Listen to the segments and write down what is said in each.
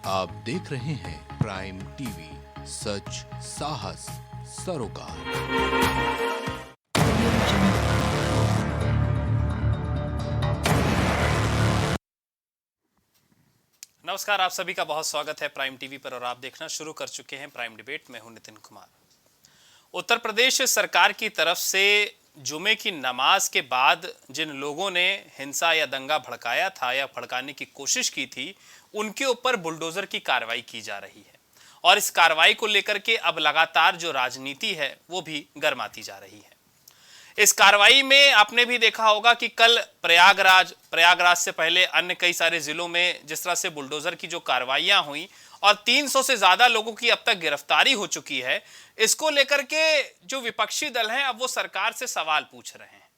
आप देख रहे हैं प्राइम टीवी, सच साहस सरोकार। नमस्कार, आप सभी का बहुत स्वागत है प्राइम टीवी पर और आप देखना शुरू कर चुके हैं प्राइम डिबेट। मैं हूं नितिन कुमार। उत्तर प्रदेश सरकार की तरफ से जुमे की नमाज के बाद जिन लोगों ने हिंसा या दंगा भड़काया था या भड़काने की कोशिश की थी, उनके ऊपर बुलडोजर की कार्रवाई की जा रही है और इस कार्रवाई को लेकर के अब लगातार जो राजनीति है वो भी गर्माती जा रही है। इस कार्रवाई में आपने भी देखा होगा कि कल प्रयागराज से पहले अन्य कई सारे जिलों में जिस तरह से बुलडोजर की जो कार्रवाइयां हुई और 300 से ज्यादा लोगों की अब तक गिरफ्तारी हो चुकी है, इसको लेकर के जो विपक्षी दल हैं अब वो सरकार से सवाल पूछ रहे हैं।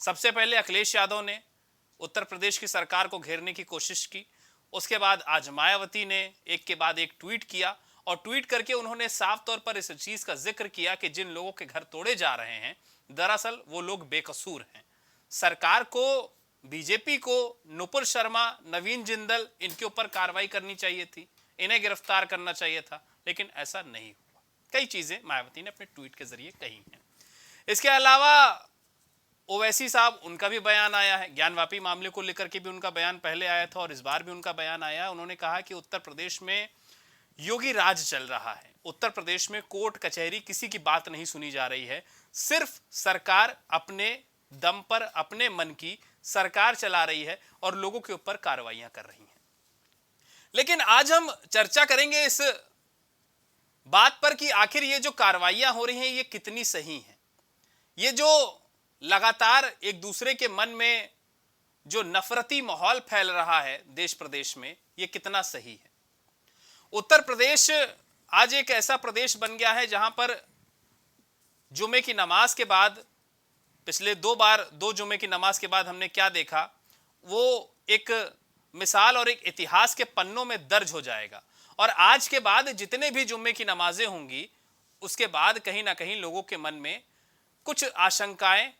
सबसे पहले अखिलेश यादव ने उत्तर प्रदेश की सरकार को घेरने की कोशिश की, उसके बाद आज मायावती ने एक के बाद एक ट्वीट किया और ट्वीट करके उन्होंने साफ तौर पर इस चीज का जिक्र किया कि जिन लोगों के घर तोड़े जा रहे हैं दरअसल वो लोग बेकसूर हैं। सरकार को, बीजेपी को नुपुर शर्मा, नवीन जिंदल, इनके ऊपर कार्रवाई करनी चाहिए थी, इन्हें गिरफ्तार करना चाहिए था, लेकिन ऐसा नहीं हुआ। कई चीजें मायावती ने अपने ट्वीट के जरिए कही हैं। इसके अलावा ओवैसी साहब, उनका भी बयान आया है। ज्ञानवापी मामले को लेकर के भी उनका बयान पहले आया था और इस बार भी उनका बयान आया। उन्होंने कहा कि उत्तर प्रदेश में योगी राज चल रहा है, उत्तर प्रदेश में कोर्ट कचहरी किसी की बात नहीं सुनी जा रही है, सिर्फ सरकार अपने दम पर अपने मन की सरकार चला रही है और लोगों के ऊपर कार्रवाइयां कर रही हैं। लेकिन आज हम चर्चा करेंगे इस बात पर कि आखिर ये जो कार्रवाइयां हो रही हैं ये कितनी सही हैं। ये जो लगातार एक दूसरे के मन में जो नफरती माहौल फैल रहा है देश प्रदेश में, ये कितना सही है। उत्तर प्रदेश आज एक ऐसा प्रदेश बन गया है जहां पर जुमे की नमाज के बाद, पिछले दो जुमे की नमाज के बाद हमने क्या देखा, वो एक मिसाल और एक इतिहास के पन्नों में दर्ज हो जाएगा। और आज के बाद जितने भी जुम्मे की नमाजें होंगी, उसके बाद कहीं ना कहीं लोगों के मन में कुछ आशंकाएं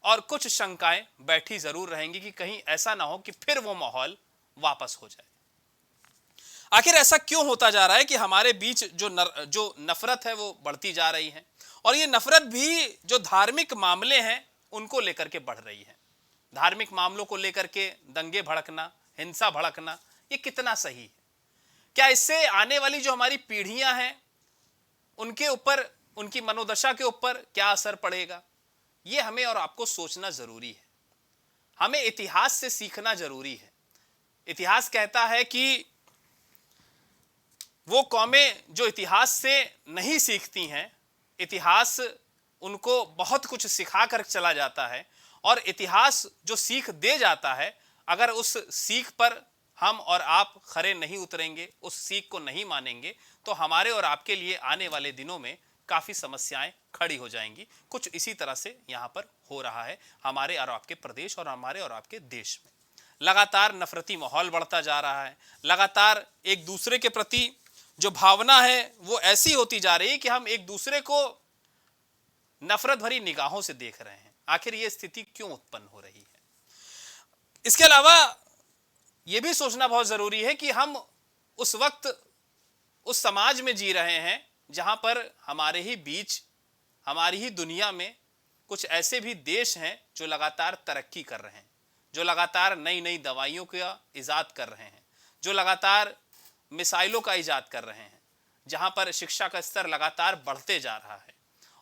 और कुछ शंकाएं बैठी जरूर रहेंगी कि कहीं ऐसा ना हो कि फिर वो माहौल वापस हो जाए। आखिर ऐसा क्यों होता जा रहा है कि हमारे बीच जो नफरत है वो बढ़ती जा रही है और ये नफरत भी जो धार्मिक मामले हैं उनको लेकर के बढ़ रही है। धार्मिक मामलों को लेकर के दंगे भड़कना, हिंसा भड़कना, ये कितना सही है? क्या इससे आने वाली जो हमारी पीढ़ियां हैं उनके ऊपर, उनकी मनोदशा के ऊपर क्या असर पड़ेगा? ये हमें और आपको सोचना जरूरी है। हमें इतिहास से सीखना जरूरी है। इतिहास कहता है कि वो कौमें जो इतिहास से नहीं सीखती हैं, इतिहास उनको बहुत कुछ सिखा कर चला जाता है और इतिहास जो सीख दे जाता है, अगर उस सीख पर हम और आप खरे नहीं उतरेंगे, उस सीख को नहीं मानेंगे, तो हमारे और आपके लिए आने वाले दिनों में काफ़ी समस्याएं खड़ी हो जाएंगी। कुछ इसी तरह से यहाँ पर हो रहा है हमारे और आपके प्रदेश और हमारे और आपके देश में। लगातार नफरती माहौल बढ़ता जा रहा है, लगातार एक दूसरे के प्रति जो भावना है वो ऐसी होती जा रही है कि हम एक दूसरे को नफरत भरी निगाहों से देख रहे हैं। आखिर ये स्थिति क्यों उत्पन्न हो रही है? इसके अलावा यह भी सोचना बहुत जरूरी है कि हम उस वक्त उस समाज में जी रहे हैं जहां पर हमारे ही बीच, हमारी ही दुनिया में कुछ ऐसे भी देश हैं जो लगातार तरक्की कर रहे हैं, जो लगातार नई नई दवाइयों का इजाद कर रहे हैं, जो लगातार मिसाइलों का इजाद कर रहे हैं, जहां पर शिक्षा का स्तर लगातार बढ़ते जा रहा है।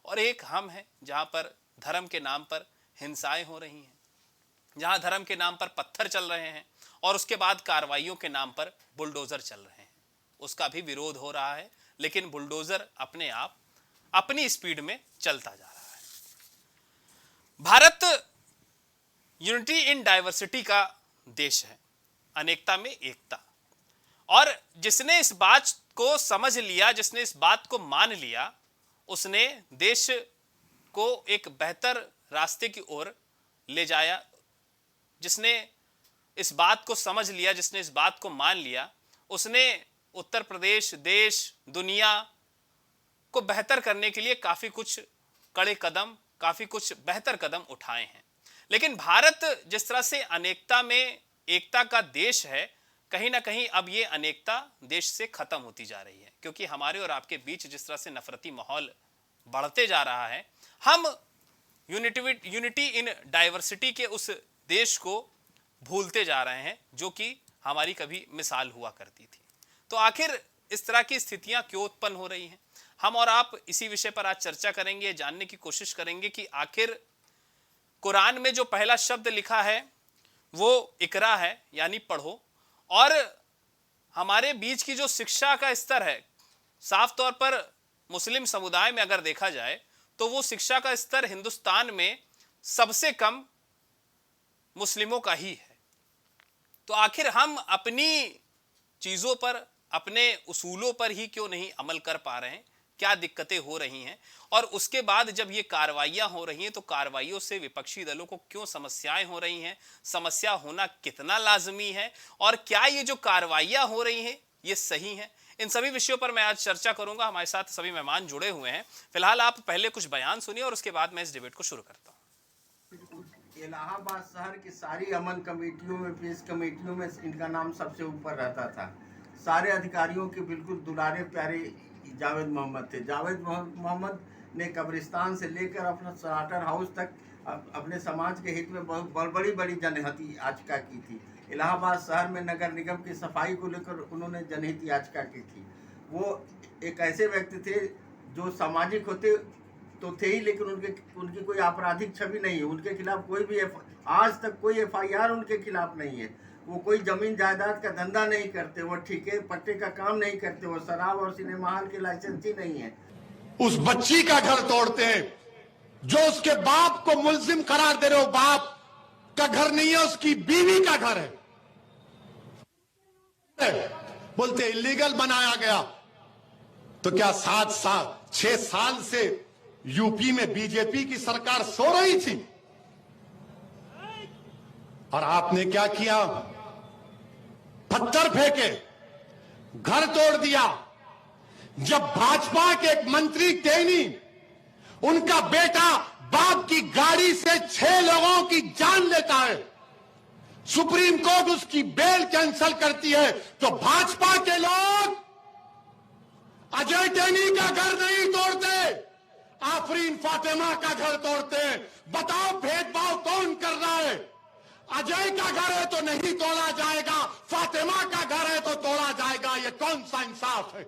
और एक हम हैं जहां पर धर्म के नाम पर हिंसाएं हो रही हैं, जहां धर्म के नाम पर पत्थर चल रहे हैं और उसके बाद कार्रवाइयों के नाम पर बुलडोजर चल रहे हैं। उसका भी विरोध हो रहा है, लेकिन बुलडोजर अपने आप अपनी स्पीड में चलता जा रहा है। भारत यूनिटी इन डाइवर्सिटी का देश है, अनेकता में एकता। और जिसने इस बात को समझ लिया, जिसने इस बात को मान लिया, उसने देश को एक बेहतर रास्ते की ओर ले जाया। जिसने इस बात को समझ लिया, जिसने इस बात को मान लिया, उसने उत्तर प्रदेश, देश, दुनिया को बेहतर करने के लिए काफ़ी कुछ कड़े कदम, काफ़ी कुछ बेहतर कदम उठाए हैं। लेकिन भारत जिस तरह से अनेकता में एकता का देश है, कहीं ना कहीं अब ये अनेकता देश से खत्म होती जा रही है, क्योंकि हमारे और आपके बीच जिस तरह से नफरती माहौल बढ़ते जा रहा है, हम यूनिटी इन डाइवर्सिटी के उस देश को भूलते जा रहे हैं जो कि हमारी कभी मिसाल हुआ करती थी। तो आखिर इस तरह की स्थितियां क्यों उत्पन्न हो रही हैं, हम और आप इसी विषय पर आज चर्चा करेंगे, जानने की कोशिश करेंगे कि आखिर कुरान में जो पहला शब्द लिखा है वो इकरा है, यानी पढ़ो, और हमारे बीच की जो शिक्षा का स्तर है, साफ तौर पर मुस्लिम समुदाय में अगर देखा जाए तो वो शिक्षा का स्तर हिंदुस्तान में सबसे कम मुस्लिमों का ही है। तो आखिर हम अपनी चीजों पर, अपने उसूलों पर ही क्यों नहीं अमल कर पा रहे हैं, क्या दिक्कतें हो रही हैं, और उसके बाद जब ये कार्रवाइयां हो रही हैं तो कार्रवाइयों से विपक्षी दलों को क्यों समस्याएं हो रही हैं, समस्या होना कितना लाजमी है, और क्या ये जो कार्रवाइयां हो रही हैं ये सही हैं, इन सभी विषयों पर मैं आज चर्चा करूंगा। हमारे साथ सभी मेहमान जुड़े हुए हैं। फिलहाल आप पहले कुछ बयान सुनिए और उसके बाद मैं इस डिबेट को शुरू करता हूं। इलाहाबाद शहर की सारी अमन कमेटियों में, पीस कमेटियों में इनका नाम सबसे ऊपर रहता था। सारे अधिकारियों के बिल्कुल दुलारे प्यारे जावेद मोहम्मद थे। जावेद मोहम्मद ने कब्रिस्तान से लेकर अपना स्लाटर हाउस तक अपने समाज के हित में बहुत बड़ी बड़ी जनहित याचिका की थी। इलाहाबाद शहर में नगर निगम की सफाई को लेकर उन्होंने जनहित याचिका की थी। वो एक ऐसे व्यक्ति थे जो सामाजिक होते तो थे ही, लेकिन उनकी कोई आपराधिक छवि नहीं है। उनके खिलाफ कोई भी आज तक कोई FIR उनके खिलाफ नहीं है। वो कोई जमीन जायदाद का धंधा नहीं करते, वो ठेके पट्टे का काम नहीं करते, वो शराब और सिनेमा हॉल के लाइसेंस ही नहीं है। उस बच्ची का घर तोड़ते हैं जो उसके बाप को मुल्जिम करार दे रहे हो। बाप का घर नहीं है, उसकी बीवी का घर है। बोलते इलीगल बनाया गया। तो क्या 6 साल से यूपी में बीजेपी की सरकार सो रही थी? और आपने क्या किया? पत्थर फेंके, घर तोड़ दिया। जब भाजपा के एक मंत्री टेनी, उनका बेटा बाप की गाड़ी से 6 लोगों की जान लेता है, सुप्रीम कोर्ट उसकी बेल कैंसिल करती है, तो भाजपा के लोग अजय टेनी का घर नहीं तोड़ते, आफरीन फातिमा का घर तोड़ते हैं। बताओ भेदभाव कौन कर रहा है? अजय का घर है तो नहीं तोड़ा जाएगा, फातिमा का घर है तो तोड़ा जाएगा। ये कौन सा इंसाफ है?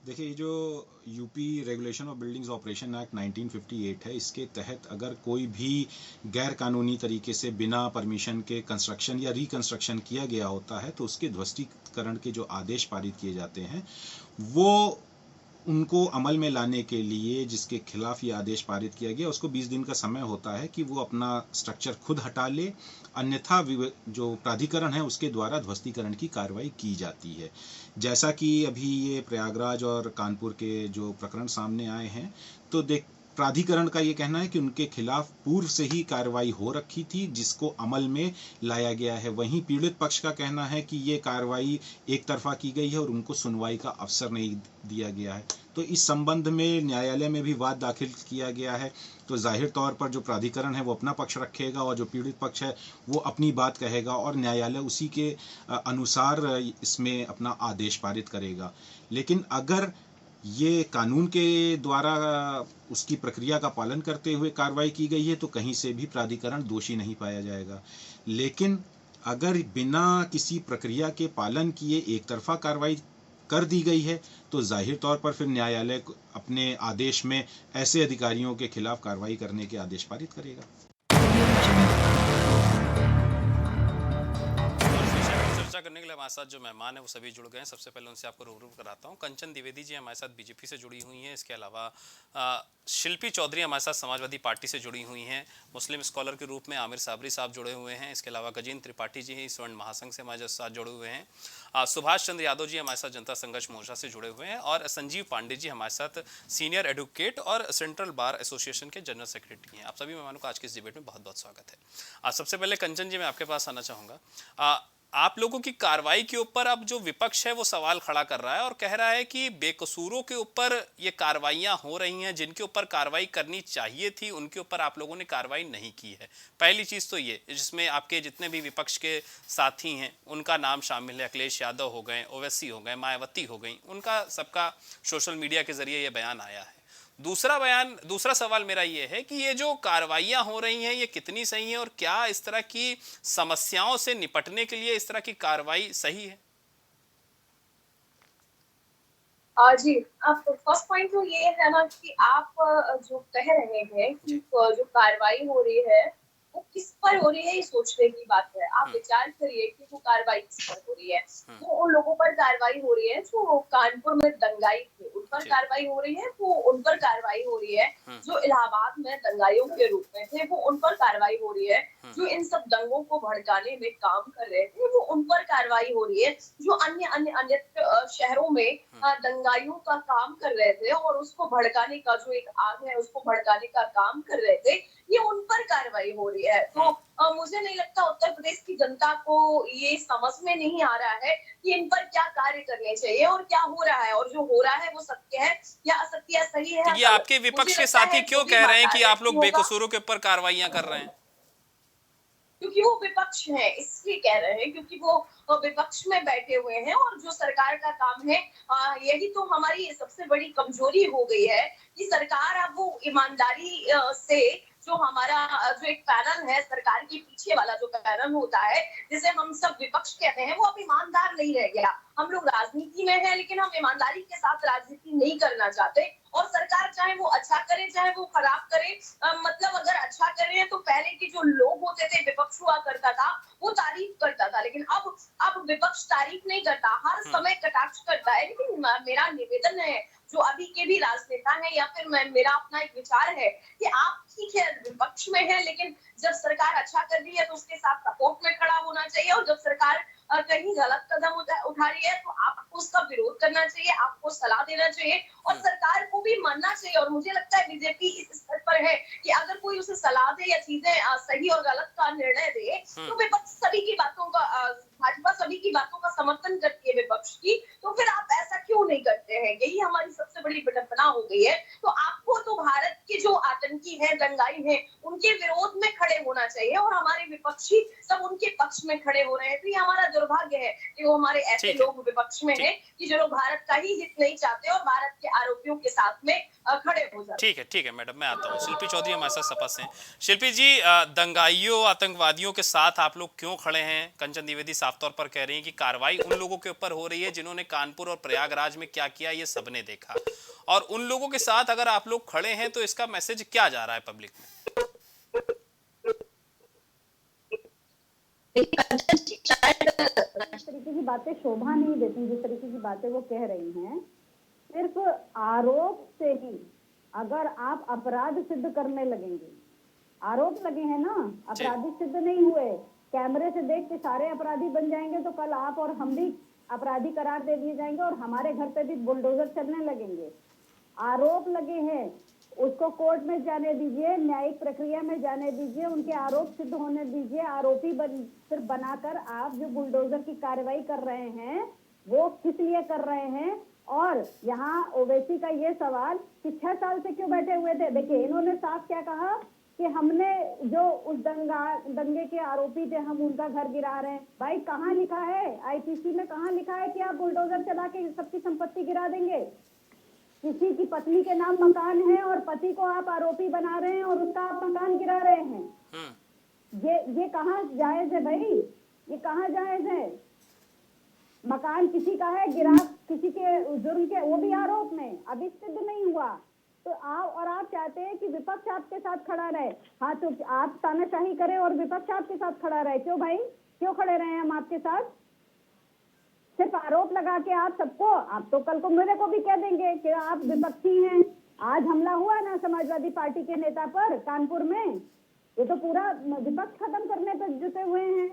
देखिए, ये जो UP regulation of buildings operation act 1958 है, इसके तहत अगर कोई भी गैर कानूनी तरीके से बिना परमिशन के कंस्ट्रक्शन या रिकंस्ट्रक्शन किया गया होता है तो उसके ध्वस्तीकरण के जो आदेश पारित किए जाते हैं वो उनको अमल में लाने के लिए जिसके खिलाफ ये आदेश पारित किया गया उसको 20 दिन का समय होता है कि वो अपना स्ट्रक्चर खुद हटा ले, अन्यथा जो प्राधिकरण है उसके द्वारा ध्वस्तीकरण की कार्रवाई की जाती है। जैसा कि अभी ये प्रयागराज और कानपुर के जो प्रकरण सामने आए हैं, तो प्राधिकरण का ये कहना है कि उनके खिलाफ पूर्व से ही कार्रवाई हो रखी थी जिसको अमल में लाया गया है। वहीं पीड़ित पक्ष का कहना है कि ये कार्रवाई एक तरफा की गई है और उनको सुनवाई का अवसर नहीं दिया गया है। तो इस संबंध में न्यायालय में भी वाद दाखिल किया गया है। तो जाहिर तौर पर जो प्राधिकरण है वो अपना पक्ष रखेगा और जो पीड़ित पक्ष है वो अपनी बात कहेगा और न्यायालय उसी के अनुसार इसमें अपना आदेश पारित करेगा। लेकिन अगर ये कानून के द्वारा उसकी प्रक्रिया का पालन करते हुए कार्रवाई की गई है तो कहीं से भी प्राधिकरण दोषी नहीं पाया जाएगा। लेकिन अगर बिना किसी प्रक्रिया के पालन किए एक तरफा कार्रवाई कर दी गई है तो जाहिर तौर पर फिर न्यायालय अपने आदेश में ऐसे अधिकारियों के खिलाफ कार्रवाई करने के आदेश पारित करेगा। चर्चा करने के लिए हमारे साथ जो मेहमान है वो सभी जुड़ गए हैं। सबसे पहले उनसे आपको रूबरू कराता हूँ। कंचन द्विवेदी जी हमारे साथ बीजेपी से जुड़ी हुई हैं। इसके अलावा शिल्पी चौधरी हमारे साथ समाजवादी पार्टी से जुड़ी हुई हैं। मुस्लिम स्कॉलर के रूप में आमिर साबरी साहब जुड़े हुए हैं। इसके अलावा गजेंद्र त्रिपाठी जी हैं, स्वर्ण महासंघ से हमारे साथ जुड़े हुए हैं। सुभाष चंद्र यादव जी हमारे साथ जनता संघर्ष मोर्चा से जुड़े हुए हैं और संजीव पांडे जी हमारे साथ सीनियर एडवोकेट और सेंट्रल बार एसोसिएशन के जनरल सेक्रेटरी हैं। आप सभी मेहमानों का आज के इस डिबेट में बहुत बहुत स्वागत है। सबसे पहले कंचन जी मैं आपके पास आना चाहूँगा। आप लोगों की कार्रवाई के ऊपर अब जो विपक्ष है वो सवाल खड़ा कर रहा है और कह रहा है कि बेकसूरों के ऊपर ये कार्रवाइयां हो रही हैं, जिनके ऊपर कार्रवाई करनी चाहिए थी उनके ऊपर आप लोगों ने कार्रवाई नहीं की है। पहली चीज तो ये, जिसमें आपके जितने भी विपक्ष के साथी हैं उनका नाम शामिल है, अखिलेश यादव हो गए, ओवैसी हो गए, मायावती हो गई, उनका सबका सोशल मीडिया के जरिए ये बयान आया है। दूसरा सवाल मेरा ये है कि ये जो कार्रवाइयां हो रही हैं ये कितनी सही हैं और क्या इस तरह की समस्याओं से निपटने के लिए इस तरह की कार्रवाई सही है? जी, आप फर्स्ट पॉइंट तो ये है ना कि आप जो कह रहे हैं कि जो कार्रवाई हो रही है वो किस पर हो रही है, ये सोचने की बात है। आप विचार करिए कि वो कार्रवाई किस पर हो रही है। वो उन लोगों पर कार्रवाई हो रही है जो कानपुर में दंगाई थे, उन पर कार्रवाई हो रही है। वो उन पर कार्रवाई हो रही है जो इलाहाबाद में दंगाइयों के रूप में थे, वो उन पर कार्रवाई हो रही है। जो इन सब दंगों को भड़काने में काम कर रहे थे वो उन पर कार्रवाई हो रही है। जो अन्य शहरों में दंगाइयों का काम कर रहे थे और उसको भड़काने का जो एक आग है उसको भड़काने का काम कर रहे थे, ये उन पर कार्रवाई हो रही है। तो मुझे नहीं लगता उत्तर प्रदेश की जनता को ये समझ में नहीं आ रहा है कि इन पर क्या कार्य करने चाहिए और क्या हो रहा है, और जो हो रहा है वो सत्य है या असत्य या सही है। तो ये आपके विपक्ष के साथी क्यों कह रहे हैं कि आप लोग बेकसूरों के ऊपर कार्रवाइयां कर रहे हैं? क्योंकि वो विपक्ष है इसलिए कह रहे हैं, क्योंकि वो विपक्ष में बैठे हुए हैं और जो सरकार का काम है, यही तो हमारी सबसे बड़ी कमजोरी हो गई है कि सरकार अब वो ईमानदारी से जो हमारा जो एक पैनल है, सरकार के पीछे वाला जो पैनल होता है जिसे हम सब विपक्ष कहते हैं, वो अब ईमानदार नहीं रह गया। हम लोग राजनीति में हैं लेकिन हम ईमानदारी के साथ राजनीति नहीं करना चाहते। और सरकार चाहे वो अच्छा करे चाहे वो खराब करे, मतलब अगर अच्छा कर रहे हैं तो पहले के जो लोग होते थे, विपक्ष हुआ करता था, वो तारीफ करता था, लेकिन अब विपक्ष तारीफ नहीं करता, हर समय कटाक्ष करता है। लेकिन मेरा निवेदन है जो अभी के भी राजनेता है या फिर मेरा अपना एक विचार है कि आप ठीक है विपक्ष में है, लेकिन जब सरकार अच्छा कर रही है तो उसके साथ सपोर्ट में खड़ा होना चाहिए, और जब सरकार कहीं गलत कदम उठा रही है तो आपको उसका विरोध करना चाहिए, आपको सलाह देना चाहिए और सरकार को भी मानना चाहिए। और मुझे लगता है बीजेपी इस स्तर पर है कि अगर कोई उसे सलाह दे या चीजें सही और गलत का निर्णय दे तो विपक्ष सभी की बातों का, भाजपा सभी की बातों का समर्थन करती है विपक्ष की, तो फिर आप ऐसा क्यों नहीं करते हैं? यही हमारी सबसे बड़ी विडंबना हो गई है। तो आपको तो भारत के जो आतंकी है, दंगाई है, उनके विरोध में खड़े होना चाहिए और हमारे विपक्षी सब उनके पक्ष में खड़े हो रहे हैं। तो ये हमारा दुर्भाग्य है कि वो हमारे ऐसे लोग विपक्ष में हैं कि जो लोग भारत का ही हित नहीं चाहते और भारत के आरोपियों के साथ में खड़े हो जाते। ठीक है मैडम, मैं आता हूँ। शिल्पी चौधरी हमारे साथ सपा से हैं। शिल्पी जी, दंगाइयों आतंकवादियों के साथ आप लोग क्यों खड़े हैं? कंचन द्विवेदी साफ तौर पर कह रही हैं कि कार्रवाई उन लोगों के ऊपर हो रही है जिन्होंने कानपुर और प्रयागराज में क्या किया ये सबने देखा, और उन लोगों के साथ अगर आप लोग खड़े हैं तो इसका मैसेज क्या जा रहा है पब्लिक में? इस तरीके की बातें शोभा नहीं देती जिस तरीके की बातें वो कह रही हैं। सिर्फ आरोप से ही अगर आप अपराध सिद्ध करने लगेंगे, आरोप लगे हैं ना, अपराधी सिद्ध नहीं हुए, कैमरे से देख के सारे अपराधी बन जाएंगे तो कल आप और हम भी अपराधी करार दे दिए जाएंगे और हमारे घर पे भी बुलडोजर चलने लगेंगे। आरोप लगे हैं, उसको कोर्ट में जाने दीजिए, न्यायिक प्रक्रिया में जाने दीजिए, उनके आरोप सिद्ध होने दीजिए। आरोपी सिर्फ बनाकर आप जो बुलडोजर की कार्रवाई कर रहे हैं वो किस लिए कर रहे हैं? और यहाँ ओवैसी का ये सवाल कि 6 साल से क्यों बैठे हुए थे? देखिए, इन्होंने साफ क्या कहा कि हमने जो उस दंगे के आरोपी थे हम उनका घर गिरा रहे हैं। भाई कहाँ लिखा है? आईपीसी में कहाँ लिखा है कि आप बुलडोजर चला के सबकी संपत्ति गिरा देंगे? किसी की पत्नी के नाम मकान है और पति को आप आरोपी बना रहे हैं और उसका आप मकान गिरा रहे हैं। ये कहाँ जायज है भाई? ये कहाँ जायज है? मकान किसी का है, गिरा किसी के जुर्म के, वो भी आरोप में अभी सिद्ध नहीं हुआ। तो आप चाहते हैं कि विपक्ष आपके साथ खड़ा रहे। हाँ, तो आप तानाशाही करें और विपक्ष आपके साथ खड़ा रहे। क्यों भाई, क्यों खड़े रहे हम आपके साथ? सिर्फ आरोप लगा के आप सबको, आप तो कल को मेरे को भी कह देंगे कि आप विपक्षी हैं। आज हमला हुआ ना समाजवादी पार्टी के नेता पर कानपुर में, ये तो पूरा विपक्ष खत्म करने पर जुटे हुए हैं।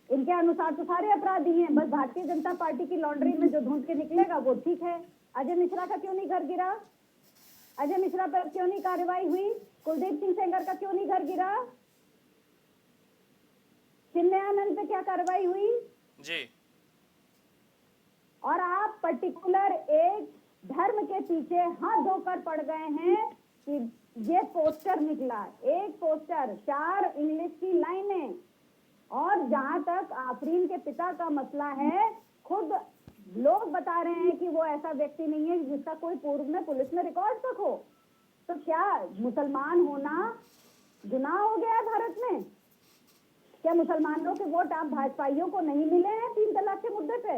इनके अनुसार तो सारे अपराधी हैं, बस भारतीय जनता पार्टी की लॉन्ड्री में जो ढूंढ के निकलेगा वो ठीक है। अजय मिश्रा का क्यों नहीं घर गिरा? अजय मिश्रा पर क्यों नहीं कार्रवाई हुई? कुलदीप सिंह सेंगर का क्यों नहीं घर गिरा? चिन्मयानंद पे क्या कार्रवाई हुई? जी और आप पर्टिकुलर एक धर्म के पीछे हाथ धोकर पड़ गए हैं कि ये पोस्टर निकला, एक पोस्टर, 4 इंग्लिश की लाइनें। और जहां तक आफरीन के पिता का मसला है, खुद लोग बता रहे हैं कि वो ऐसा व्यक्ति नहीं है जिसका कोई पूर्व में पुलिस में रिकॉर्ड तक हो। तो क्या मुसलमान होना गुनाह हो गया भारत में? क्या मुसलमानों के वोट आप भाजपाइयों को नहीं मिले हैं 3 तलाक के मुद्दे पे?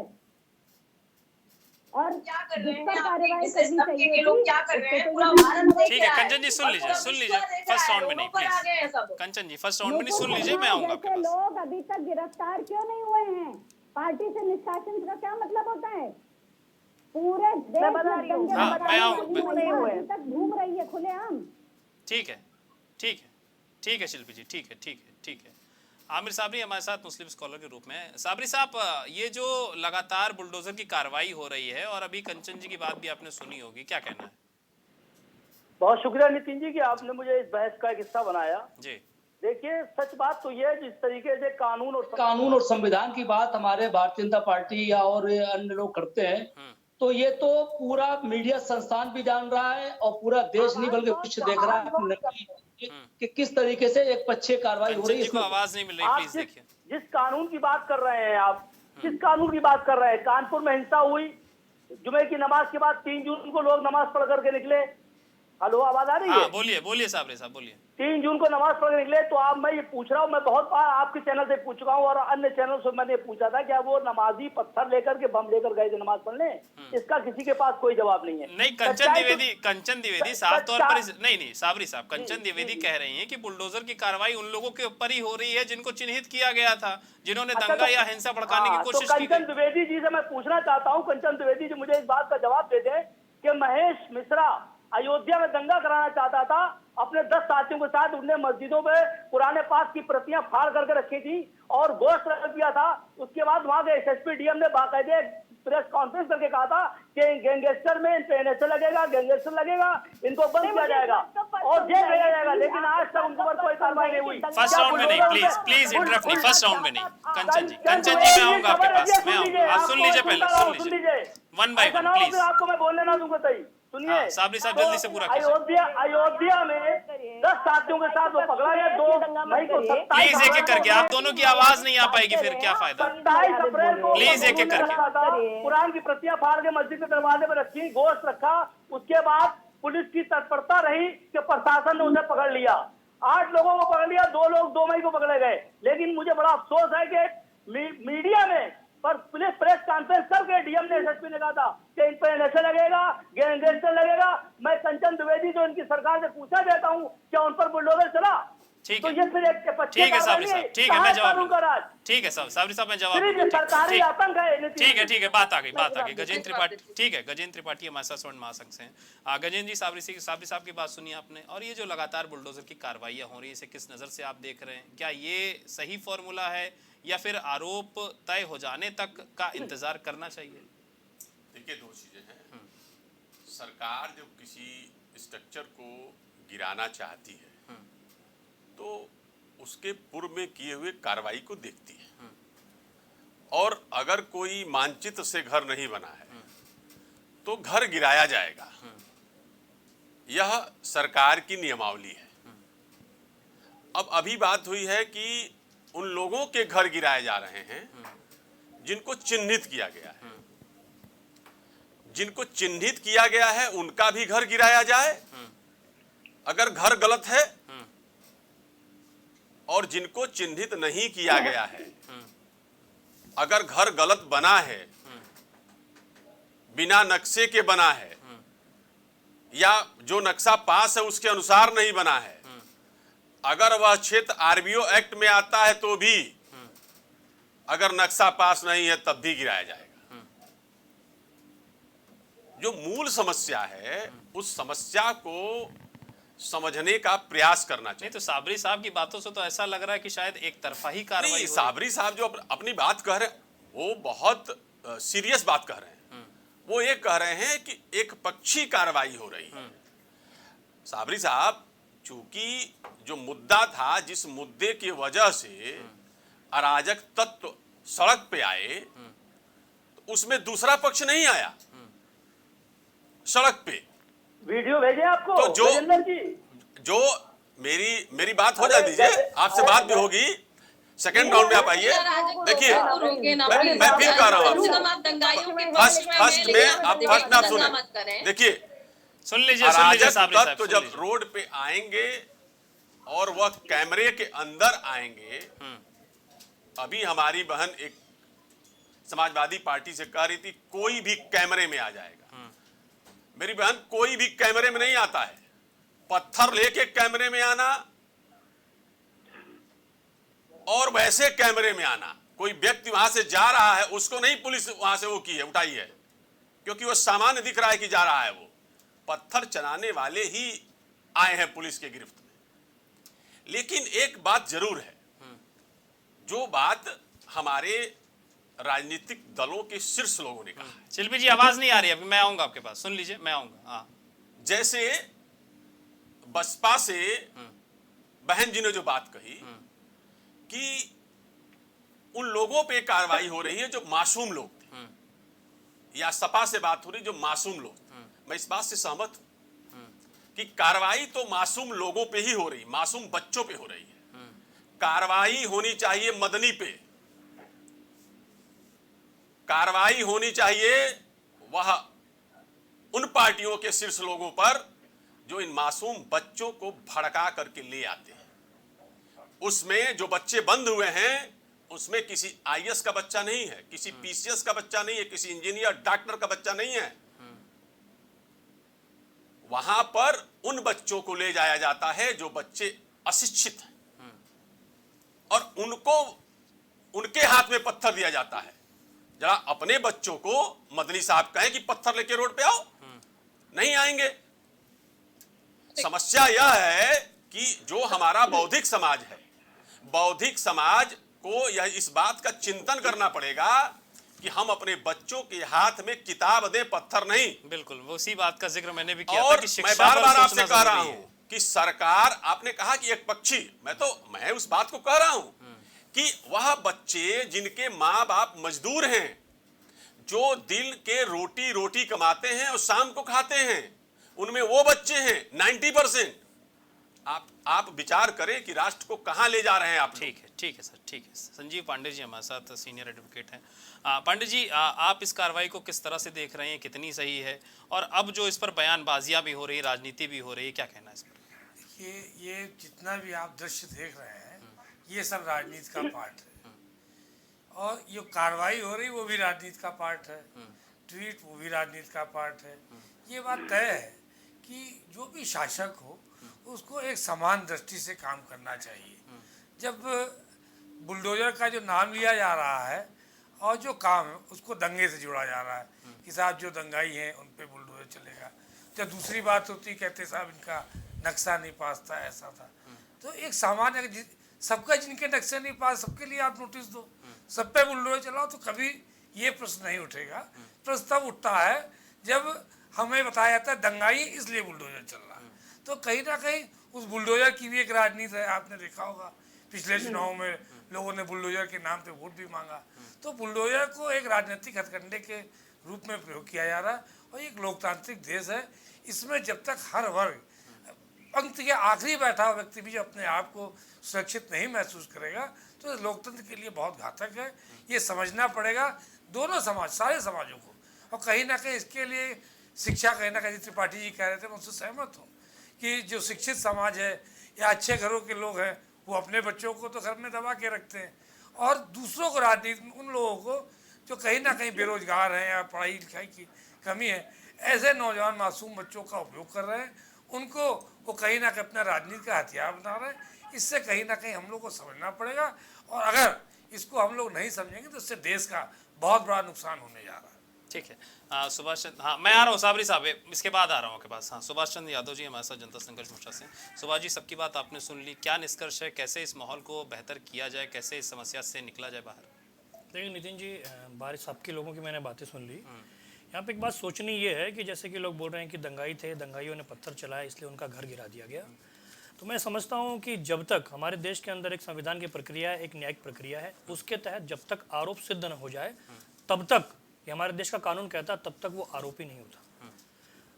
और क्या कर रहे जिस हैं पर आपके कार्रवाई इस करनी तबके चाहिए के लोग थी, क्या कर रहे उसको हैं? तो पूरा ये भारत नहीं ठीक है कंचन जी, सुन लीजिए फर्स्ट राउंड में नहीं, ऊपर आ गए हैं सब। Please Kanchan ji first round में नहीं, सुन लीजिए, मैं आऊंगा आपके जैसे पास। लोग अभी तक गिरफ्तार क्यों नहीं हुए हैं? पार्टी से निष्कासन का क्या मतलब होता है? पूरे देश में दंगे हाँ, भड़काने मैं आऊं- वाली मैं- महिला अभी तक घूम रही है खुलेआम। ठीक है ठीक है ठीक है शिल्पी जी, ठीक है ठीक है ठीक है। आमिर साबरी हमारे साथ मुस्लिम स्कॉलर के रूप में है। साबरी साहब, ये जो लगातार बुलडोजर की कार्रवाई हो रही है और अभी कंचन जी की बात भी आपने सुनी होगी, क्या कहना है? बहुत शुक्रिया नितिन जी कि आपने मुझे इस बहस का एक हिस्सा बनाया। जी देखिए, सच बात तो ये है, जिस तरीके से कानून और संविधान की बात हमारे भारतीय जनता पार्टी या और अन्य लोग करते हैं, तो ये तो पूरा मीडिया संस्थान भी जान रहा है और पूरा देश नहीं बल्कि विश्व देख रहा है कि किस तरीके से एक पक्षीय कार्रवाई हो कंचन रही जी को है। आवाज नहीं मिल रही, आप प्लीज देखिए। जिस कानून की बात कर रहे हैं, आप किस कानून की बात कर रहे हैं? कानपुर में हिंसा हुई, जुमे की नमाज के बाद 3 जून को लोग नमाज पढ़ करके निकले। हेलो, आवाज आ रही है? हाँ बोलिए बोलिए साबरी साहब बोलिए। 3 जून को नमाज पढ़ निकले, तो आप, मैं ये पूछ रहा हूँ, मैं बहुत बार आपके चैनल से पूछ चुका हूँ और अन्य चैनल से मैंने पूछा था, क्या वो नमाजी पत्थर लेकर के बम लेकर गए थे नमाज पढ़ने? इसका किसी के पास कोई जवाब नहीं है। नहीं, कंचन द्विवेदी साफ तौर पर नहीं साबरी साहब, कंचन द्विवेदी कह रही हैं कि बुलडोजर की कार्रवाई उन लोगों के ऊपर ही हो रही है जिनको चिन्हित किया गया था, जिन्होंने दंगा या हिंसा भड़काने की कोशिश की। कंचन द्विवेदी जी से मैं पूछना चाहता हूँ, कंचन द्विवेदी जी मुझे इस बात का जवाब दे दें कि महेश मिश्रा अयोध्या में दंगा कराना चाहता था, अपने 10 साथियों के साथ उनने मस्जिदों में पुराने पाक की प्रतियां फाड़ करके रखी थी और गोश्त रख दिया था। उसके बाद वहां के एसएसपी डीएम ने बाकायदे प्रेस कॉन्फ्रेंस करके कहा था कि गैंगस्टर में इन पे एनएसए लगेगा, गैंगस्टर लगेगा, इनको बंद किया जाएगा और जेल भेजा जाएगा, लेकिन आज तक उन पर कोई कार्रवाई नहीं हुई। फर्स्ट राउंड में नहीं, प्लीज इंटरप्ट नहीं, फर्स्ट राउंड में नहीं। कंचन जी मैं आऊंगा आपके पास, मैं आऊंगा, आप सुन लीजिए पहले, सुन लीजिए वन बाय वन प्लीज। आपको मैं बोलने ना दूंगा। सही सुनिए, साबरी साहब जल्दी से पूरा कीजिए। अयोध्या में 10 साथियों के साथ वो पकड़ा गया, 2 मई को प्लीज एक एक करके, आप दोनों की आवाज नहीं आ पाएगी फिर क्या फायदा? 27 अप्रैल को प्लीज एक एक करके। कुरान की प्रतियां फाड़ के मस्जिद के दरवाजे पर रखी, गोश्त रखा। उसके बाद पुलिस की तत्परता रही कि प्रशासन ने उन्हें पकड़ लिया। 8 लोगों को पकड़ लिया, 2 लोग 2 मई को पकड़े गए। लेकिन मुझे बड़ा अफसोस है कि मीडिया में पर पुलिस प्रेस कॉन्फ्रेंस करके डीएम ने एसएसपी ने कहा था कि इन पर एनएसए लगेगा, गैंगस्टर लगेगा। मैं कंचन द्विवेदी जो इनकी सरकार से पूछा देता हूँ, क्या उन पर बुलडोजर चला? ठीक तो है, ये फिर एक ठीक है साबरी साहब, ठीक है मैं जवाब दूंगा। ठीक है साबरी साहब मैं जवाब सरकारी आतंक है। ठीक है बात आ गई गजेंद्र त्रिपाठी, ठीक है गजेंद्र त्रिपाठी हमारे साथ स्वर्ण महासंघ से हैं। गजेंद्र जी, साबरी साहब की बात सुनी आपने, और ये जो लगातार बुलडोजर की कार्रवाइयां हो रही है, इसे किस नजर से आप देख रहे हैं? क्या ये सही फॉर्मूला है या फिर आरोप तय हो जाने तक का इंतजार करना चाहिए? देखिए, 2 चीजें हैं। सरकार जब किसी स्ट्रक्चर को गिराना चाहती है तो उसके पूर्व में किए हुए कार्रवाई को देखती है, और अगर कोई मानचित्र से घर नहीं बना है तो घर गिराया जाएगा। यह सरकार की नियमावली है। अब अभी बात हुई है कि उन लोगों के घर गिराए जा रहे हैं जिनको चिन्हित किया गया है। जिनको चिन्हित किया गया है उनका भी घर गिराया जाए अगर घर गलत है, और जिनको चिन्हित नहीं किया गया है अगर घर गलत बना है, बिना नक्शे के बना है, या जो नक्शा पास है उसके अनुसार नहीं बना है, अगर वह क्षेत्र आरबीओ एक्ट में आता है तो भी अगर नक्शा पास नहीं है तब भी गिराया जाएगा। जो मूल समस्या है उस समस्या को समझने का प्रयास करना चाहिए। नहीं तो साबरी साहब की बातों से तो ऐसा लग रहा है कि शायद एक तरफा ही कार्रवाई हो रही है। साबरी साहब जो अपनी बात कह रहे हैं वो बहुत सीरियस बात कह रहे हैं। वो ये कह रहे हैं कि एक पक्षी कार्रवाई हो रही है। साबरी साहब, चूंकि जो मुद्दा था, जिस मुद्दे की वजह से अराजक तत्व सड़क पे आए तो उसमें दूसरा पक्ष नहीं आया सड़क पे। वीडियो भेजे आपको तो गजेंद्र जी? जो मेरी बात हो जा दीजिए, आपसे बात भी होगी, सेकंड राउंड में आप आइए। देखिए मैं फिर कह रहा हूँ, फर्स्ट में आप सुने, देखिए सुन लीजिए अराजक साबरी साहब, तत्व जब रोड पे आएंगे और वह कैमरे के अंदर आएंगे, अभी हमारी बहन एक समाजवादी पार्टी से कह रही थी कोई भी कैमरे में आ जाएगा। मेरी बहन, कोई भी कैमरे में नहीं आता है। पत्थर लेके कैमरे में आना और वैसे कैमरे में आना, कोई व्यक्ति वहां से जा रहा है उसको नहीं पुलिस वहां से वो की है, उठाई है, क्योंकि वो सामान्य दिख रहा है कि जा रहा है। वो पत्थर चलाने वाले ही आए हैं पुलिस के गिरफ्त में। लेकिन एक बात जरूर है, जो बात हमारे राजनीतिक दलों के शीर्ष लोगों ने कहा है। शिल्पी जी आवाज नहीं आ रही, अभी मैं आऊंगा आपके पास, सुन लीजिए, मैं आऊंगा। हाँ, जैसे बसपा से बहन जी ने जो बात कही कि उन लोगों पे कार्रवाई हो रही है जो मासूम लोग थे, या सपा से बात हो रही जो मासूम लोग थे, मैं इस बात से सहमत हूं कि कार्रवाई तो मासूम लोगों पे ही हो रही, मासूम बच्चों पे हो रही है। कार्रवाई होनी चाहिए मदनी पे, कार्रवाई होनी चाहिए वह उन पार्टियों के शीर्ष लोगों पर जो इन मासूम बच्चों को भड़का करके ले आते हैं। उसमें जो बच्चे बंद हुए हैं उसमें किसी आईएएस का बच्चा नहीं है, किसी पीसीएस का बच्चा नहीं है, किसी इंजीनियर डॉक्टर का बच्चा नहीं है। वहां पर उन बच्चों को ले जाया जाता है जो बच्चे अशिक्षित हैं और उनको उनके हाथ में पत्थर दिया जाता है। जरा अपने बच्चों को मदनी साहब कहें कि पत्थर लेके रोड पे आओ, नहीं आएंगे। समस्या यह है कि जो हमारा बौद्धिक समाज है, बौद्धिक समाज को यह इस बात का चिंतन करना पड़ेगा कि हम अपने बच्चों के हाथ में किताब दें, पत्थर नहीं। बिल्कुल, वो उसी बात का जिक्र मैंने भी किया और था कि शिक्षा मैं बार बार पर आपसे सोचना कह रहा जरूरी हूं है। कि सरकार, आपने कहा कि एक पक्षी, मैं उस बात को कह रहा हूं कि वह बच्चे जिनके माँ बाप मजदूर हैं, जो दिल के रोटी रोटी कमाते हैं और शाम को खाते हैं, उनमें वो बच्चे हैं 90%। आप विचार करें कि राष्ट्र को कहां ले जा रहे हैं आप। ठीक है सर, ठीक है। संजीव पांडे जी हमारे साथ सीनियर एडवोकेट हैं। पांडे जी, आप इस कार्रवाई को किस तरह से देख रहे हैं, कितनी सही है, और अब जो इस पर बयानबाजियां भी हो रही है, राजनीति भी हो रही है, क्या कहना है इस पर? देखिए, ये जितना भी आप दृश्य देख रहे हैं ये सब राजनीति का पार्ट है, और ये कार्रवाई हो रही वो भी राजनीति का पार्ट है, ट्वीट वो भी राजनीति का पार्ट है। ये बात तय है कि जो भी शासक हो उसको एक समान दृष्टि से काम करना चाहिए। जब बुलडोजर का जो नाम लिया जा रहा है और जो काम है उसको दंगे से जोड़ा जा रहा है कि साहब जो दंगाई हैं उन पे बुलडोजर चलेगा। जब दूसरी बात होती, कहते साहब इनका नक्शा नहीं पास था, ऐसा था। तो एक सामान्य सबका जिनके नक्शे नहीं पास, सबके लिए आप नोटिस दो, सब पे बुलडोजर चलाओ, तो कभी ये प्रश्न नहीं उठेगा। प्रश्न तब उठता है जब हमें बताया जाता है दंगाई इसलिए बुलडोजर चल रहा है। तो कहीं ना कहीं उस बुलडोजर की भी एक राजनीति है। आपने देखा होगा पिछले चुनाव में लोगों ने बुलडोजर के नाम पे वोट भी मांगा। तो बुलडोजर को एक राजनीतिक हथकंडे के रूप में प्रयोग किया जा रहा है, और एक लोकतांत्रिक देश है, इसमें जब तक हर वर्ग पंक्ति के आखिरी बैठा हुआ व्यक्ति भी अपने आप को सुरक्षित नहीं महसूस करेगा तो लोकतंत्र के लिए बहुत घातक है। ये समझना पड़ेगा दोनों समाज, सारे समाजों को। और कहीं ना कहीं इसके लिए शिक्षा, कहीं ना कहीं त्रिपाठी जी कह रहे थे, मैं उससे सहमत हूँ कि जो शिक्षित समाज है या अच्छे घरों के लोग हैं वो अपने बच्चों को तो घर में दबा के रखते हैं, और दूसरों को राजनीति में, उन लोगों को जो कहीं ना कहीं बेरोजगार हैं या पढ़ाई लिखाई की कमी है, ऐसे नौजवान मासूम बच्चों का उपयोग कर रहे हैं, उनको वो कहीं ना कहीं अपना राजनीति का हथियार बना रहे हैं। इससे कहीं ना कहीं हम लोग को समझना पड़ेगा, और अगर इसको हम लोग नहीं समझेंगे तो इससे देश का बहुत बड़ा नुकसान होने जा रहा है। ठीक है, सुभाष चंद्र, हाँ मैं आ रहा हूँ साबरी साहब, इसके बाद आ रहा हूँ आपके पास। हाँ, सुभाष चंद्र यादव जी हमारे साथ जनता संघर्ष मोर्चा से। सुभाष जी, सबकी बात आपने सुन ली, क्या निष्कर्ष है, कैसे इस माहौल को बेहतर किया जाए, कैसे इस समस्या से निकला जाए बाहर? देखिए नितिन जी, बारिश सबके लोगों की मैंने बातें सुन ली। यहाँ पे एक बात सोचनी ये है कि जैसे कि लोग बोल रहे हैं कि दंगाई थे, दंगाइयों ने पत्थर चलाया इसलिए उनका घर गिरा दिया गया। तो मैं समझता हूँ कि जब तक हमारे देश के अंदर एक संविधान की प्रक्रिया है, एक न्यायिक प्रक्रिया है, उसके तहत जब तक आरोप सिद्ध न हो जाए तब तक, ये हमारे देश का कानून कहता है, तब तक वो आरोपी नहीं होता।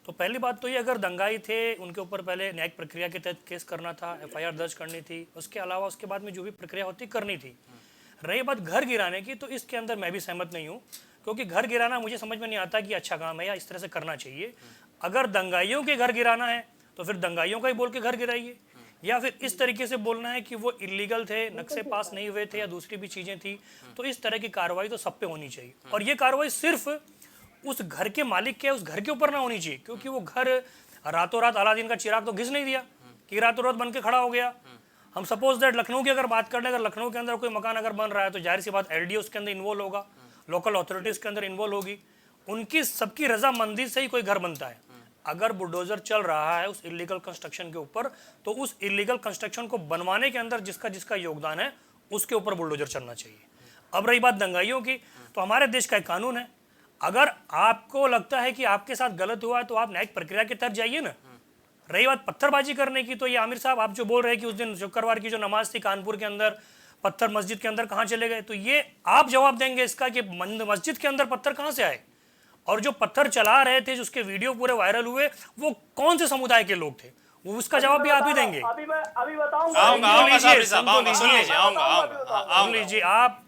तो पहली बात तो ये, अगर दंगाई थे उनके ऊपर पहले न्यायिक प्रक्रिया के तहत केस करना था, FIR दर्ज करनी थी, उसके अलावा उसके बाद में जो भी प्रक्रिया होती करनी थी। रही बात घर गिराने की, तो इसके अंदर मैं भी सहमत नहीं हूँ, क्योंकि घर गिराना मुझे समझ में नहीं आता कि अच्छा काम है या इस तरह से करना चाहिए। अगर दंगाइयों के घर गिराना है तो फिर दंगाइयों का ही बोल के घर गिराइए, या फिर इस तरीके से बोलना है कि वो इलीगल थे, नक्शे पास नहीं हुए थे या दूसरी भी चीज़ें थी, तो इस तरह की कार्रवाई तो सब पे होनी चाहिए। और ये कार्रवाई सिर्फ उस घर के मालिक के, उस घर के ऊपर ना होनी चाहिए, क्योंकि वो घर रातों रात अलादीन का चिराग तो घिस नहीं दिया कि रातों रात बन के खड़ा हो गया। हम सपोज दैट लखनऊ की अगर बात कर लें, अगर लखनऊ के अंदर कोई मकान अगर बन रहा है तो जाहिर सी बात LDO उसके अंदर इन्वॉल्व होगा, लोकल अथॉरिटीज़ के अंदर इन्वॉल्व होगी, उनकी सबकी रजामंदी से ही कोई घर बनता है। अगर बुलडोजर चल रहा है उस इलीगल कंस्ट्रक्शन के ऊपर, तो उस इलीगल कंस्ट्रक्शन को बनवाने के अंदर जिसका जिसका योगदान है उसके ऊपर बुलडोजर चलना चाहिए। अब रही बात दंगाइयों की, तो हमारे देश का एक कानून है, अगर आपको लगता है कि आपके साथ गलत हुआ है तो आप न्यायिक प्रक्रिया के तहत जाइए ना। रही बात पत्थरबाजी करने की, तो ये आमिर साहब आप जो बोल रहे हैं कि उस दिन शुक्रवार की जो नमाज थी कानपुर के अंदर, पत्थर मस्जिद के अंदर कहाँ चले गए, तो ये आप जवाब देंगे इसका कि मस्जिद के अंदर पत्थर कहाँ से आए, और जो पत्थर चला रहे थे, जिसके वीडियो पूरे वायरल हुए, वो कौन से समुदाय के लोग थे, वो उसका जवाब भी आप ही देंगे। अभी बताऊंगा, सुन लीजिए आप।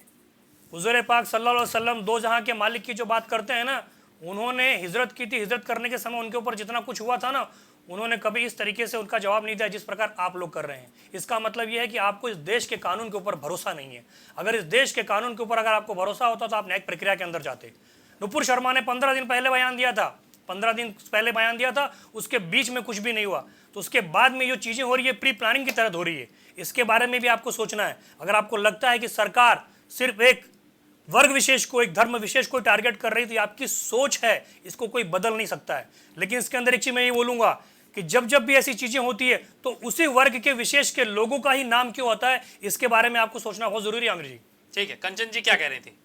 हुज़ूर पाक सल्लल्लाहु अलैहि वसल्लम दो जहां के मालिक की जो बात करते हैं ना, उन्होंने हिजरत की थी, हिजरत करने के समय उनके ऊपर जितना कुछ हुआ था ना, उन्होंने कभी इस तरीके से उनका जवाब नहीं दिया जिस प्रकार आप लोग कर रहे हैं। इसका मतलब यह है कि आपको इस देश के कानून के ऊपर भरोसा नहीं है। अगर इस देश के कानून के ऊपर अगर आपको भरोसा होता तो आप न्यायिक प्रक्रिया के अंदर जाते। नुपुर शर्मा ने 15 दिन पहले बयान दिया था, 15 दिन पहले बयान दिया था, उसके बीच में कुछ भी नहीं हुआ, तो उसके बाद में जो चीज़ें हो रही है प्री प्लानिंग की तरह हो रही है। इसके बारे में भी आपको सोचना है। अगर आपको लगता है कि सरकार सिर्फ एक वर्ग विशेष को, एक धर्म विशेष को टारगेट कर रही, तो ये आपकी सोच है, इसको कोई बदल नहीं सकता है। लेकिन इसके अंदर एक चीज़ मैं ये बोलूँगा कि जब जब भी ऐसी चीज़ें होती है तो उसी वर्ग के विशेष के लोगों का ही नाम क्यों होता है, इसके बारे में आपको सोचना बहुत ज़रूरी है। आमिर जी ठीक है, कंचन जी क्या कह रही थी?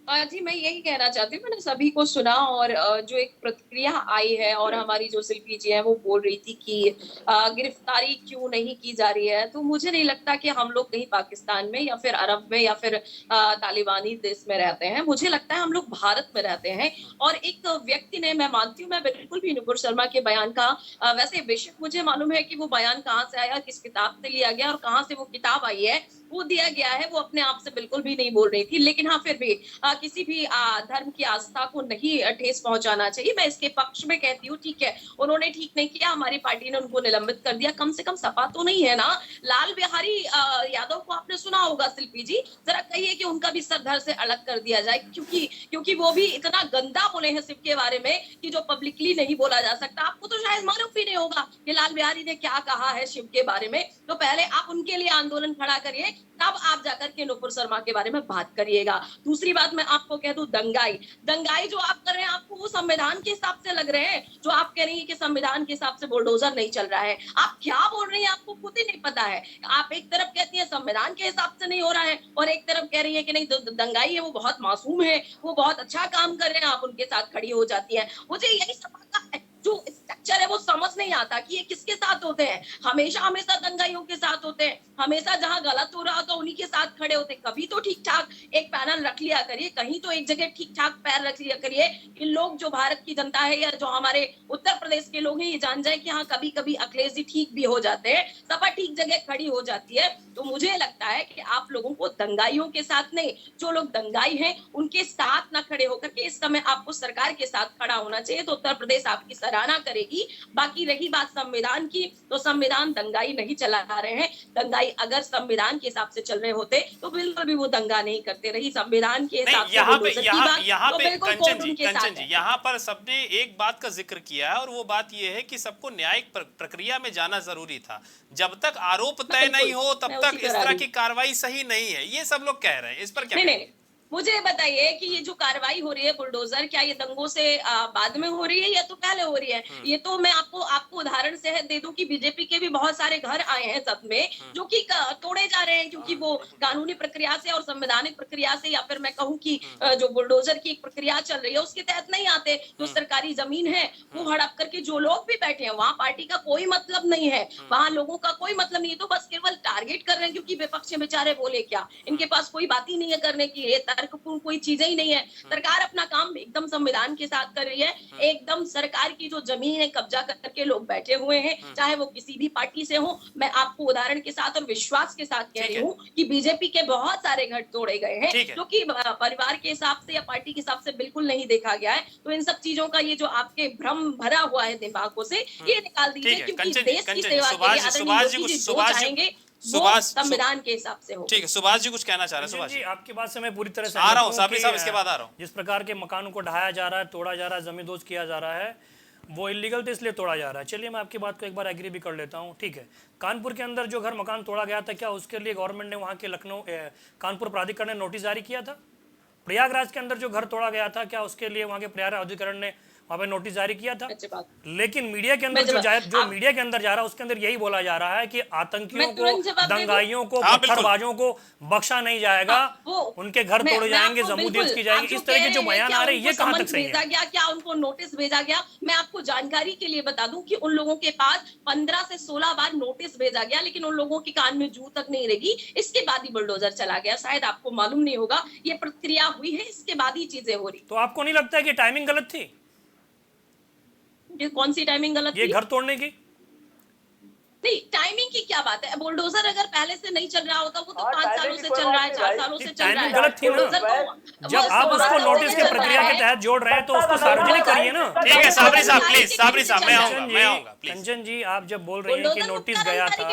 जी मैं यही कहना चाहती हूँ, मैंने सभी को सुना और जो एक प्रतिक्रिया आई है, और हमारी जो शिल्पी जी है वो बोल रही थी कि गिरफ्तारी क्यों नहीं की जा रही है, तो मुझे नहीं लगता कि हम लोग कहीं पाकिस्तान में या फिर अरब में या फिर तालिबानी देश में रहते हैं। मुझे लगता है हम लोग भारत में रहते हैं। और एक व्यक्ति ने, मैं मानती हूँ, मैं बिल्कुल भी नुपुर शर्मा के बयान का वैसे बेशक मुझे मालूम है कि वो बयान कहाँ से आया, किस किताब से लिया गया और कहाँ से वो किताब आई है, वो दिया गया है, वो अपने आप से बिल्कुल भी नहीं बोल रही थी। लेकिन हाँ, फिर भी किसी भी धर्म की आस्था को नहीं ठेस पहुंचाना चाहिए। मैं इसके पक्ष में कहती हूँ, ठीक है, उन्होंने ठीक नहीं किया, हमारी पार्टी ने उनको निलंबित कर दिया, कम से कम सपा तो नहीं है ना। लाल बिहारी यादव को आपने सुना होगा शिल्पी जी, जरा कहिए कि उनका भी सर धड़ से अलग कर दिया जाए, क्योंकि वो भी इतना गंदा बोले हैं शिव के बारे में कि जो पब्लिकली नहीं बोला जा सकता। आपको तो शायद मालूम भी नहीं होगा कि लाल बिहारी ने क्या कहा है शिव के बारे में। तो पहले आप उनके लिए आंदोलन खड़ा करिए, तब आप जाकर के नुपुर शर्मा के बारे में बात करिएगा। दूसरी बात मैं आपको कह दूं, दंगाई जो आप कर रहे हैं, आपको वो संविधान के हिसाब से लग रहे हैं, जो आप कह रही है कि संविधान के हिसाब से बुलडोजर नहीं चल रहा है। आप क्या बोल रही हैं आपको खुद ही नहीं पता है। आप एक तरफ कहती है संविधान के हिसाब से नहीं हो रहा है, और एक तरफ कह रही है कि नहीं, दंगाई है वो बहुत मासूम है, वो बहुत अच्छा काम कर रहे हैं, आप उनके साथ खड़ी हो जाती है। मुझे यही सपा का जो स्ट्रक्चर है वो समझ नहीं आता कि ये किसके साथ होते हैं। हमेशा दंगाइयों के साथ होते हैं, हमेशा जहां गलत हो रहा हो तो उन्हीं के साथ खड़े होते हैं। कभी तो ठीक ठाक एक पैनल रख लिया करिए, कहीं तो एक जगह ठीक ठाक पैर रख लिया करिए कि लोग, जो भारत की जनता है या जो हमारे उत्तर प्रदेश के लोग हैं, ये जान जाए कि हाँ, कभी कभी अखिलेश जी ठीक भी हो जाते हैं, सपा ठीक जगह खड़ी हो जाती है। तो मुझे लगता है कि आप लोगों को दंगाइयों के साथ नहीं, जो लोग दंगाई हैं उनके साथ ना खड़े होकर के इस समय आपको सरकार के साथ खड़ा होना चाहिए, तो उत्तर प्रदेश आपकी सराहना करेगी। बाकी रही बात संविधान की, तो संविधान दंगाई नहीं चला रहे हैं। दंगाई अगर संविधान के हिसाब से चल रहे होते तो बिल्कुल भी वो दंगा नहीं करते। रही संविधान के हिसाब से यहाँ पे कंचन जी, यहाँ पर सबने एक बात का जिक्र किया है, और वो बात ये है कि सबको न्यायिक प्रक्रिया में जाना जरूरी था। जब तक आरोप तय नहीं हो तब तक इस तरह की कार्रवाई सही नहीं है, ये सब लोग कह रहे हैं। इस पर क्या? मुझे ये बताइए कि ये जो कार्रवाई हो रही है बुलडोजर, क्या ये दंगों से बाद में हो रही है या तो पहले हो रही है? ये तो मैं आपको उदाहरण से दे दूं कि बीजेपी के भी बहुत सारे घर आए हैं सब में जो कि तोड़े जा रहे हैं, क्योंकि वो कानूनी प्रक्रिया से और संवैधानिक प्रक्रिया से, या फिर मैं कहूँ कि जो बुलडोजर की एक प्रक्रिया चल रही है उसके तहत नहीं आते। जो सरकारी जमीन है वो हड़प करके जो लोग भी बैठे हैं, वहाँ पार्टी का कोई मतलब नहीं है, वहाँ लोगों का कोई मतलब नहीं है, तो बस केवल टारगेट कर रहे हैं क्योंकि विपक्ष बेचारे बोले क्या, इनके पास कोई बात ही नहीं है करने की, तर्कपूर्ण कोई चीजें ही नहीं है। सरकार अपना काम एकदम संविधान के साथ कर रही है, एकदम सरकार की जो जमीन है कब्जा करके लोग बैठे हुए हैं, चाहे वो किसी भी पार्टी से हो। मैं आपको उदाहरण के साथ और विश्वास के साथ कह रही हूँ कि बीजेपी के बहुत सारे घर तोड़े गए हैं जो कि परिवार के हिसाब से या पार्टी के हिसाब से बिल्कुल नहीं देखा गया है। तो इन सब चीजों का ये जो आपके भ्रम भरा हुआ है दिमागों से, ये निकाल दीजिए, क्योंकि देश की सेवा के लिए आदरणीय मोदी जी जो चाहेंगे वो संविधान के हिसाब से हो। ठीक है, सुभाष जी कुछ कहना चाह रहे हैं। सुभाष जी, आपकी बात से मैं पूरी तरह से आ रहा हूँ, साबरी साहब इसके बाद आ रहा हूँ। जिस प्रकार के मकानों को ढहाया जा रहा है, तोड़ा जा रहा है, जमींदोज किया जा रहा है, वो इलीगल तो इसलिए तोड़ा जा रहा है। चलिए मैं आपकी बात को एक बार एग्री भी कर लेता हूँ, ठीक है। कानपुर के अंदर जो घर मकान तोड़ा गया था, क्या उसके लिए गवर्नमेंट ने वहाँ के लखनऊ कानपुर प्राधिकरण ने नोटिस जारी किया था? प्रयागराज के अंदर जो घर तोड़ा गया था, क्या उसके लिए वहाँ के प्रयागराज अधिकरण ने वहाँ पे नोटिस जारी किया था? लेकिन मीडिया के अंदर जो मीडिया के अंदर जा रहा है उसके अंदर यही बोला जा रहा है कि आतंकियों को, दंगाइयों को, पत्थरबाजों को बख्शा नहीं जाएगा, उनके घर तोड़े जाएंगे, जमूदियत की जाएगी। इस तरह के जो बयान आ रहे हैं, ये कहाँ तक सही है? क्या उनको नोटिस भेजा गया? मैं आपको जानकारी के लिए बता दूं कि उन लोगों के पास 15 से 16 बार नोटिस भेजा गया, लेकिन उन लोगों के कान में जू तक नहीं लगी। इसके बाद ही बुलडोजर चला गया। शायद आपको मालूम नहीं होगा, ये प्रक्रिया हुई है, इसके बाद ही चीजें हो रही। तो आपको नहीं लगता है कि टाइमिंग गलत थी? कौन सी टाइमिंग गलत थी? ये घर तोड़ने की नहीं, टाइमिंग की क्या बात है? बुलडोजर अगर पहले से नहीं चल रहा होता, वो तो 5 सालों से चल रहा है, 4 सालों से चल रहा है। गलत थी ना। जब आप उसको नोटिस के प्रक्रिया के तहत जोड़ रहे हैं तो उसको सार्वजनिक करिए ना। ठीक है साबरी साहब, प्लीज साबरी साहब, मैं आऊंगा प्लीज। कंचन जी, आप जब बोल रहे हैं कि नोटिस गया था,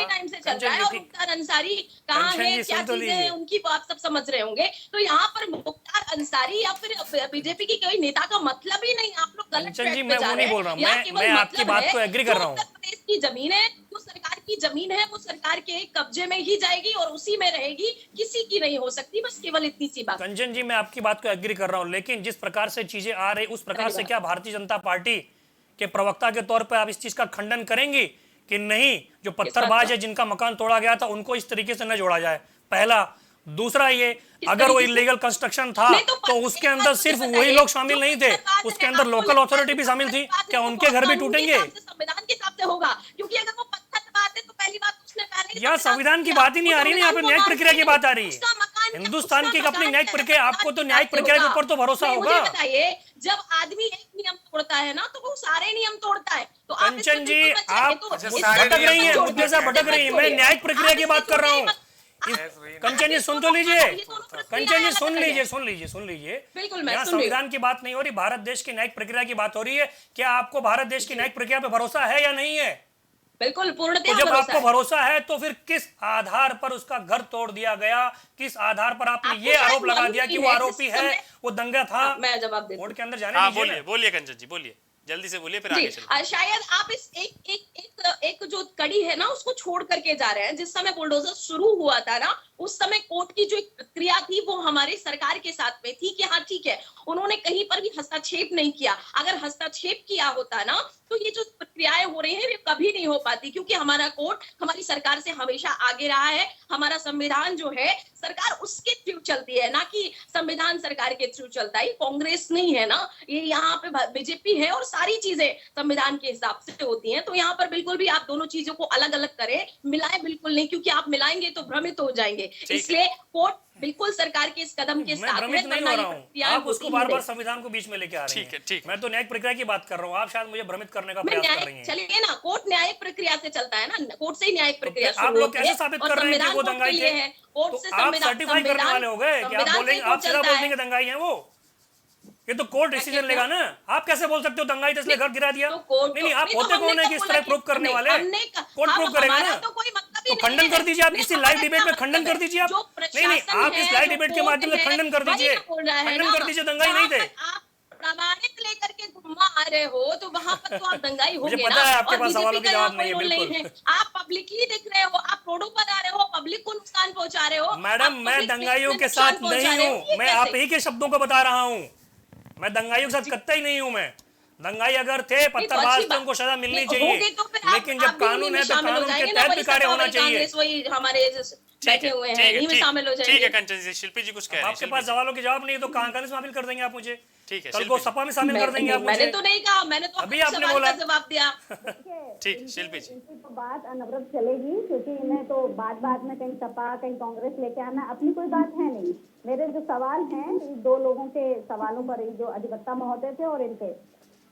मुख्तार अंसारी कहाँ है, क्या चीजें हैं उनकी, आप सब समझ रहे होंगे। तो यहाँ पर मुख्तार अंसारी या फिर बीजेपी की कोई नेता का मतलब ही नहीं। आप लोग गलत कंचन जी, मैं वो नहीं बोल रहा हूँ, मैं आपकी बात को एग्री कर रहा हूँ। प्रदेश की जमीन है, जो सरकार की जमीन है, वो सरकार के कब्जे में ही जाएगी और उसी में रहेगी, किसी की नहीं हो सकती। बस केवल इतनी सी बात। कंचन जी, मैं आपकी बात को एग्री कर रहा हूँ, लेकिन जिस प्रकार से चीजें आ रही उस प्रकार से क्या भारतीय जनता पार्टी के प्रवक्ता के तौर पर आप इस चीज का खंडन करेंगी कि नहीं, जो पत्थरबाज है जिनका मकान तोड़ा गया था उनको इस तरीके से न जोड़ा जाए? पहला। दूसरा, ये अगर वो इलीगल कंस्ट्रक्शन था तो उसके अंदर सिर्फ वही लोग शामिल नहीं थे, उसके अंदर लोकल अथॉरिटी भी शामिल थी। क्या उनके घर भी टूटेंगे? संविधान के हिसाब से होगा, क्योंकि अगर वो पत्थरबाज है तो पहली बात उसने पहले यार संविधान की बात ही नहीं आ रही, यहाँ पे न्यायिक प्रक्रिया की बात आ रही है। हिंदुस्तान की अपनी न्यायिक प्रक्रिया, आपको तो न्यायिक प्रक्रिया के ऊपर तो भरोसा होगा। बताइए, जब आदमी एक नियम तोड़ता है ना, तो वो सारे नियम तोड़ता है। तो कंचन जी, आप भटक रही है, मुद्दे से भटक रही है। मैं न्यायिक प्रक्रिया की बात कर रहा हूँ। कंचन जी सुन तो लीजिए, कंचन जी सुन लीजिए। यहाँ संविधान की बात नहीं हो रही, भारत देश की न्यायिक प्रक्रिया की बात हो रही है। क्या आपको भारत देश की न्यायिक प्रक्रिया पे भरोसा है या नहीं है? बिल्कुल पूर्ण। तो जब आपको भरोसा है तो फिर किस आधार पर उसका घर तोड़ दिया गया? किस आधार पर आपने ये आरोप लगा दिया कि वो आरोपी है, वो दंगा था? मैं जवाब देता हूं। कोर्ट के अंदर जाने दीजिए। बोलिए कंचन जी, बोलिए, जल्दी से बोलिए, फिर आगे चलिए। शायद आप इस एक जो कड़ी है ना उसको छोड़ करके जा रहे हैं। जिस समय बुलडोजर शुरू हुआ था ना, उस समय कोर्ट की जो एक प्रक्रिया थी वो हमारे सरकार के साथ में थी कि हाँ ठीक है, उन्होंने कहीं पर भी हस्तक्षेप नहीं किया। अगर हस्तक्षेप किया होता ना तो ये जो प्रक्रियाएं हो रही हैं वे कभी नहीं हो पाती, क्योंकि हमारा कोर्ट हमारी सरकार से हमेशा आगे रहा है। हमारा संविधान जो है सरकार उसके थ्रू चलती है, ना कि संविधान सरकार के थ्रू चलता है। कांग्रेस नहीं है ना, ये यहाँ पे बीजेपी है और सारी चीजें संविधान के हिसाब से होती हैं। तो यहाँ पर बिल्कुल भी आप दोनों चीजों को अलग अलग करें, मिलाएं बिल्कुल नहीं, क्योंकि आप मिलाएंगे तो भ्रमित हो जाएंगे। इसलिए कोर्ट बिल्कुल सरकार के इस कदम के साथ भ्रमित नहीं हो रहा हूं, आप उसको बार-बार संविधान को बीच में लेके आ रही हैं। ठीक है, मैं तो न्यायिक प्रक्रिया की बात कर रहा हूं, आप शायद मुझे भ्रमित करने का प्रयास कर रही हैं। चलिए ना, कोर्ट न्यायिक प्रक्रिया से चलता है ना, कोर्ट से ही न्यायिक प्रक्रिया शुरू आप लोग कैसे साबित कर रहे हैं कि वो दंगाई थे? कोर्ट से आप सर्टिफाई करने वाले हो गए कि आप बोलेंगे, आप सीधा बोल देंगे दंगाई है वो? ये तो कोर्ट डिसीजन लेगा ना। आप कैसे बोल सकते हो दंगाई था इसलिए घर गिरा दिया? नहीं, आप होते कौन है कि इस तरह प्रूव करने वाले? कोर्ट प्रूव करेगा ना। तो खंडन कर दीजिए, आप इसी लाइव डिबेट में खंडन कर दीजिए। आप नहीं, आप इस लाइव डिबेट के माध्यम से खंडन कर दीजिए, दंगाई नहीं थे। प्रामाणिक लेकर के घुमा आ रहे हो तो वहां पर तो आप दंगाई मुझे होंगे पता ना। है आपके और पास सवालों बीजेपी के का जवाब यहाँ नहीं है, कोई रोल बिल्कुल। आप पब्लिकली दिख रहे हो, आप रोडों पर आ रहे हो, पब्लिक को नुकसान पहुंचा रहे हो। मैडम, आप मैं public दंगाइयों में के नुकसान साथ पहुंचा नहीं रहे हो, हूँ, ये मैं कैसे? आप ही के शब्दों को बता रहा हूँ। मैं दंगाइयों के साथ कतई नहीं हूँ। मैं दंगाई अगर थे, पत्थरबाज थे, उनको सजा मिलनी चाहिए, लेकिन जब कानून है तो कानून के तहत भी कार्य होना चाहिए। वही हमारे बैठे हुए हैं, इन्हीं में शामिल हो ठीक जाएंगे। है कंचन जी, शिल्पी जी कुछ कह रहे हैं। आपके पास सवालों के जवाब नहीं है तो कहां में शामिल कर देंगे आप मुझे? ठीक है, कल को सपा में शामिल कर देंगे आप मुझे? मैंने तो नहीं कहा, मैंने तो अभी अपने आपने सवाल बोला। का जवाब दिया। ठीक, शिल्पी जी। इनकी तो बात अनवरत चलेगी, क्योंकि इन्हें तो बात में कहीं सपा कहीं कांग्रेस लेके आना अपनी कोई बात है नहीं। मेरे जो सवाल हैं, इन दो लोगों के सवालों पर, जो अधिवक्ता महोदय थे और इनके,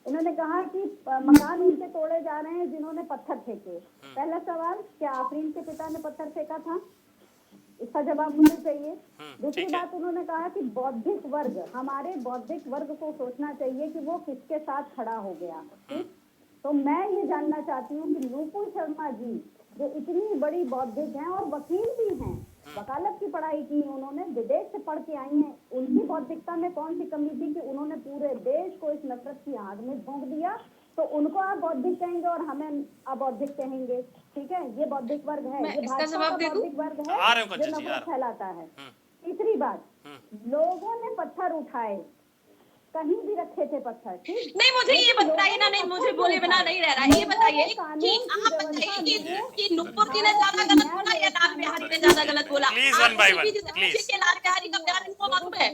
इन्होंने कहा कि मकान उनके तोड़े जा रहे हैं जिन्होंने पत्थर फेंके। पहला सवाल, क्या आफरीन के पिता ने पत्थर फेंका था? इसका जवाब मुझे चाहिए। दूसरी बात, उन्होंने कहा कि बौद्धिक वर्ग, हमारे बौद्धिक वर्ग को सोचना चाहिए कि वो किसके साथ खड़ा हो गया। ठीक, तो मैं ये जानना चाहती हूँ कि नुपुर शर्मा जी जो इतनी बड़ी बौद्धिक हैं और वकील भी हैं, वकालत की पढ़ाई की उन्होंने, विदेश से पढ़ के आई हैं, उनकी बौद्धिकता में कौन सी कमी थी कि उन्होंने पूरे देश को इस नफरत की आग में झोंक दिया? तो उनको आप बौद्धिक कहेंगे और हमें अबौद्धिक कहेंगे। ठीक है, ये बौद्धिक वर्ग है, ये भाजपा का बौद्धिक वर्ग है जो नफरत फैलाता है। तीसरी बात, लोगों ने पत्थर उठाए, कहीं भी रखे थे पत्थर। ठीक, नहीं, मुझे ये बताइए ना, नहीं मुझे बोले बिना नहीं रह रहा। ये बताइए कि आप बताइए कि नुपुर जी ने ज्यादा गलत बोला या लाल बिहारी ने ज्यादा गलत बोला? Please one by one, please. Lal Bihari का बयान इनको मालूम है?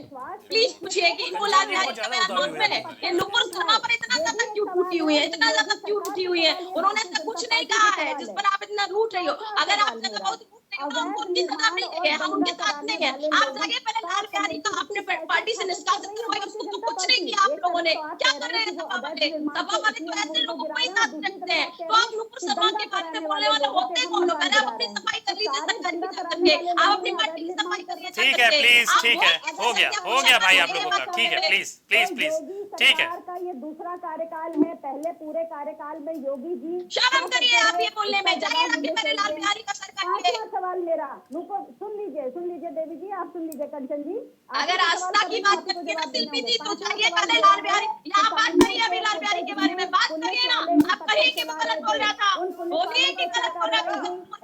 प्लीज पूछिए कि इनको लाल बिहारी का बयान मालूम है? ये नुपुर शर्मा पर इतना ज्यादा क्यों टूटी हुई है, इतना ज्यादा क्यों टूटी हुई है? उन्होंने तो कुछ नहीं कहा है जिस पर आप इतना रूठ रही हो। अगर आप ज्यादा बहुत हमको उनकी सजा मिली है, हम उनके साथ नहीं है। आप जाइए पहले लाल बिहारी का अपने पार्टी से निष्कासित करवाइए, उसको तो कुछ नहीं किया आप लोगों ने। क्या कर रहे हैं सपा वाले? सपा वाले तो ऐसे लोगों को ही साथ रखते हैं। तो आप नुपुर शर्मा के बारे में बोलने वाले होते कौन हो? पहले आप अपनी सफाई कर लीजिए, सरकारी की करके आप अपनी पार्टी की सफाई करिए। ठीक है, प्लीज, ठीक है, हो गया भाई आप लोगों का। ठीक है, प्लीज प्लीज प्लीज, ठीक है। का ये दूसरा कार्यकाल है, पहले पूरे कार्यकाल में योगी जी शर्म करिए आप ये बोलने में। जाइए ना कि पहले लाल बिहारी का सरकार। पांचवा सवाल मेरा, सुन लीजिए देवी जी, आप सुन लीजिए, कंचन जी, अगर आस्था की बात करिए ना शिल्पी जी, तो चाहिए पहले लाल बिहारी, यहाँ बात करिए अभी लाल बिहारी के बारे में बात करिए ना। आप कहिए कि वो गलत बोल रहा था, बोलिए कि गलत बोल रहा था,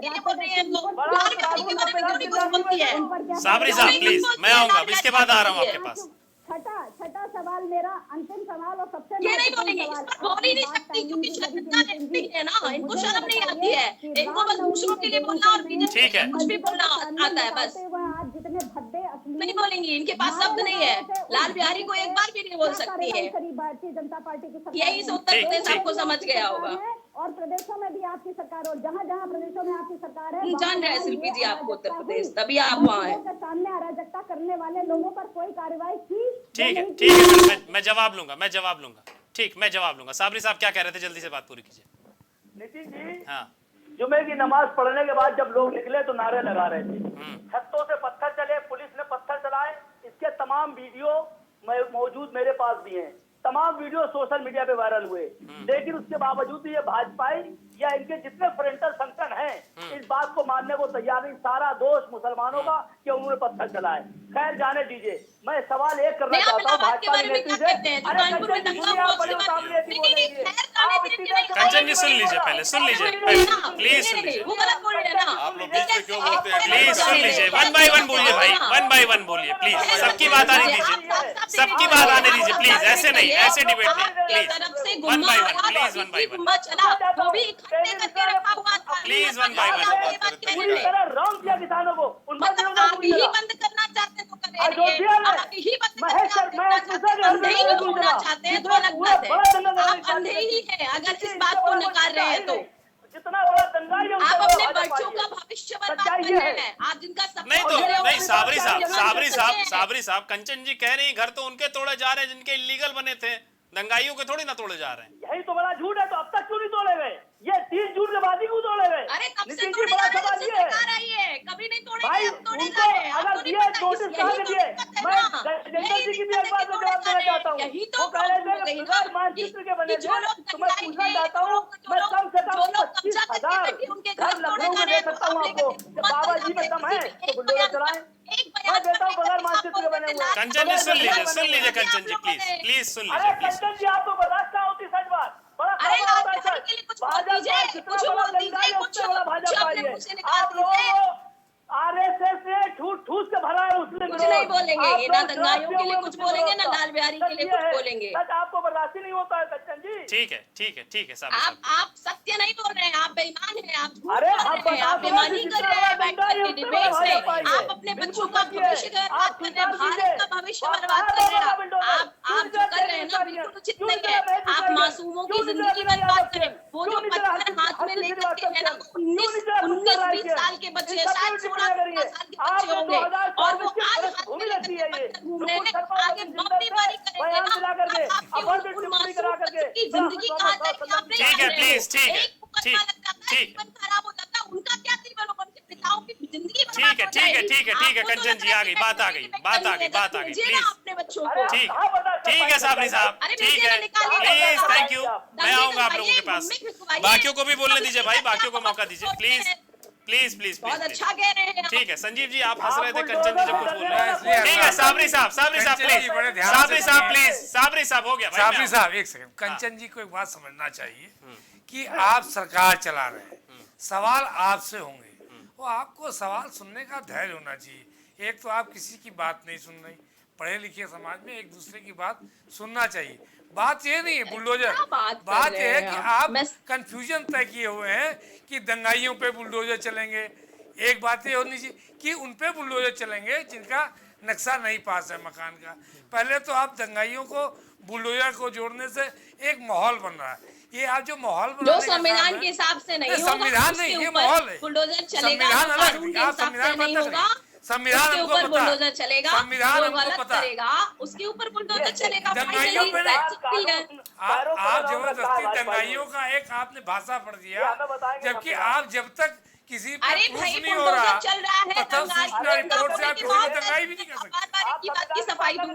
ये बोल रही है तो लाल बिहारी के बारे में क्यों नहीं कुछ बोलती है? साबरी साहब प्लीज, मैं आऊंगा, इसके बाद आ रहा हूँ आपके पास। छठा सवाल मेरा, अंतिम सवाल और सबसे ये नहीं बोलेंगे, इस पर बोल ही नहीं सकती क्योंकि शर्मिंदा नहीं है ना, इनको शर्म नहीं आती है, इनको बस दूसरों के लिए बोलना और ठीक है, कुछ भी बोलना आता है बस। आज जितने भद्दे नहीं बोलेंगी, इनके पास शब्द नहीं है। लाल बिहारी को एक बार भी नहीं बोल सकती है। भारतीय जनता पार्टी की यही से उत्तर प्रदेश आपको समझ गया होगा। और प्रदेशों में भी आपकी सरकार, और जहाँ जहाँ प्रदेशों में आपकी सरकार है, जान रहे हैं शिल्पी जी आपको उत्तर प्रदेश, तभी आप वहाँ हैं। सामने अराजकता करने वाले लोगों पर कोई कार्रवाई की? ठीक है, मैं जवाब लूंगा। ठीक, मैं जवाब लूंगा। साबरी साहब क्या कह रहे थे, जल्दी से बात पूरी कीजिए। नितिन जी, हाँ, जुमे की नमाज पढ़ने के बाद जब लोग निकले तो नारे लगा रहे थे, छतों से पत्थर चले, पुलिस ने पत्थर चलाए। इसके तमाम वीडियो मौजूद मेरे पास भी हैं, तमाम वीडियो सोशल मीडिया पे वायरल हुए। लेकिन उसके बावजूद भी ये भाजपाई या इनके जितने फ्रंटल संगठन हैं इस बात को मानने को तैयार नहीं। सारा दोष मुसलमानों का कि उन्होंने पत्थर चलाए। खैर जाने दीजिए, मैं सवाल एक करना चाहता हूँ भाजपा के नेत्री से। अरे कंचन जी, आप बड़े काबिलियत बोलेंगे। कंचन जी सुन लीजिए, पहले सुन लीजिए, प्लीज सुन लीजिए। आप लोग बीच में क्यों बोलते हैं? प्लीज सुन लीजिए, वन बाय वन बोलिए भाई, वन बाय वन बोलिए प्लीज। सबकी बात आने दीजिए, सबकी बात आने दीजिए प्लीज, ऐसे नहीं, ऐसे डिबेट नहीं, please one by one, please one by one, please one by one. पूरी तरह रॉन्ग किया किसानों को। आप ही बंद करना चाहते हैं तो करें, अयोध्या में आप ही बंद महेश करना चाहते हैं तो अलग बात है। आप अंधे ही हैं अगर इस बात को नकार रहे हैं तो। जितना बड़ा दंगाई है आप अपने बच्चों का भविष्य बर्बाद कर रहे हैं। आप जिनका नहीं तो नहीं, साबरी साहब कंचन जी कह रही घर तो उनके तोड़े जा रहे हैं जिनके इलीगल बने थे, दंगाइयों के थोड़ी ना तोड़े जा रहे हैं। यही तो बड़ा झूठ है, तो अब तक क्यों नहीं तोड़े गए? ये 30 जून के बाद ही क्यों तोड़े गए? अरे तब से नितिन जी, तोड़े बड़ा जा सवाल रहे ये हैं, है कभी नहीं तोड़े भाई, गए, अब तोड़े उनको गए। अगर दिए नोटिस कहा दिए, मैं जनता जी की भी एक बात में जवाब देना चाहता हूँ। वो कह रहे थे कि प्रगत मानचित्र के बने थे, तो मैं पूछना चाहता हूँ, मैं कम से कम 25,000 घर लखनऊ में दे सकता हूँ आपको। बाबा जी में दम है तो बुलडोजर चलाएं। एक मैं देता हूँ बगैर मानचित्र के बने हुए। कंचन जी सुन लीजिए कंचन जी प्लीज सुन अरे लीजिए कंचन जी आपको बर्दाश्त ना होती सच बात। अरे लाल बिहारी के लिए कुछ बोल दीजिए, कुछ बोल दीजिए, कुछ अपने मुंह से निकाल दीजिए। आरएसएस ने ठूस के भरा है उसने। कुछ नहीं बोलेंगे ये, ना दंगाइयों के लिए कुछ बोलेंगे ना लाल बिहारी के लिए कुछ बोलेंगे। सच आपको बर्दाश्त नहीं होता है कंचन जी। ठीक है साहब। आप सत्य नहीं बोल रहे हैं, आप बेईमान हैं, आप झूठ अरे बोल रहे हैं, आप बेईमानी कर रहे हैं बैठ करके डिबेट में। आप अपने बच्चों का भविष्य बर्बाद कर रहे हैं, भारत का भविष्य बर्बाद कर रहे हैं। आप जो कर रहे हैं ना बिल्कुल उचित नहीं है। आप मासूमों की जिंदगी बर्बाद करें। वो जो पत्थर हाथ में लेकर के है ना, 19-20 साल के बच्चे, शायद 16-17 साल के बच्चे होंगे, और वो आज हाथ में लेकर के पत्थर घूम रहे हैं। आगे बमबारी करेंगे ना, आपके उन मासूम की जिंदगी कहाँ जाएगी आप नहीं ठीक है, जान रहे हो। प्लीज, ठीक है, एक मुकदमा लग जाता है, जीवन खराब हो जाता है, उनका क्या जीवन होगा, उनके पिताओं की जिंदगी बर्बाद हो जाएगी। ठीक है कंचन जी, आ गई बात आ गई प्लीज। अपने बच्चों को ठीक है साबरी साहब, ठीक है प्लीज, थैंक यू। मैं आऊंगा आप लोगों के पास। बाकियों को भी बोलने दीजिए भाई, बाकियों को मौका दीजिए प्लीज। बहुत अच्छा कह रहे हैं। ठीक है संजीव जी, आप हंस रहे थे कंचन जी जब कुछ बोल रहे हैं। ठीक है साबरी साहब प्लीज, साबरी साहब हो गया भाई। साबरी साहब एक सेकंड, कंचन जी को एक बात समझना चाहिए कि आप सरकार चला रहे हैं, सवाल आपसे होंगे, वो आपको सवाल सुनने का धैर्य होना चाहिए। एक तो आप किसी की बात नहीं सुन रही, पढ़े लिखे समाज में एक दूसरे की बात सुनना चाहिए। बात ये नहीं है बुलडोजर, बात यह है कि आप कंफ्यूजन तय किए हुए हैं कि दंगाइयों पे बुलडोजर चलेंगे। एक बात ये होनी चाहिए कि उन पे बुलडोजर चलेंगे जिनका नक्शा नहीं पास है मकान का। पहले तो आप दंगाइयों को बुलडोजर को जोड़ने से एक माहौल बन रहा है। ये आप जो माहौल जो संविधान के हिसाब से नहीं होगा, संविधान नहीं, ये माहौल है। बुलडोजर चलेगा, संविधान अलग, आप संविधान नहीं होगा, संविधान उसके ऊपर बुलडोजर चलेगा, संविधान वो गलत करेगा, उसके ऊपर बुलडोजर चलेगा। दंगाइयों पे आप जबरदस्ती दंगाइयों का एक आपने भाषा पढ़ दिया, जबकि आप जब तक किसी पर प्रूफ नहीं हो रहा चल रहा है, प्रथम सूचना रिपोर्ट से आप किसी को दंगाई भी नहीं कर सकते। की बात की सफाई दूं,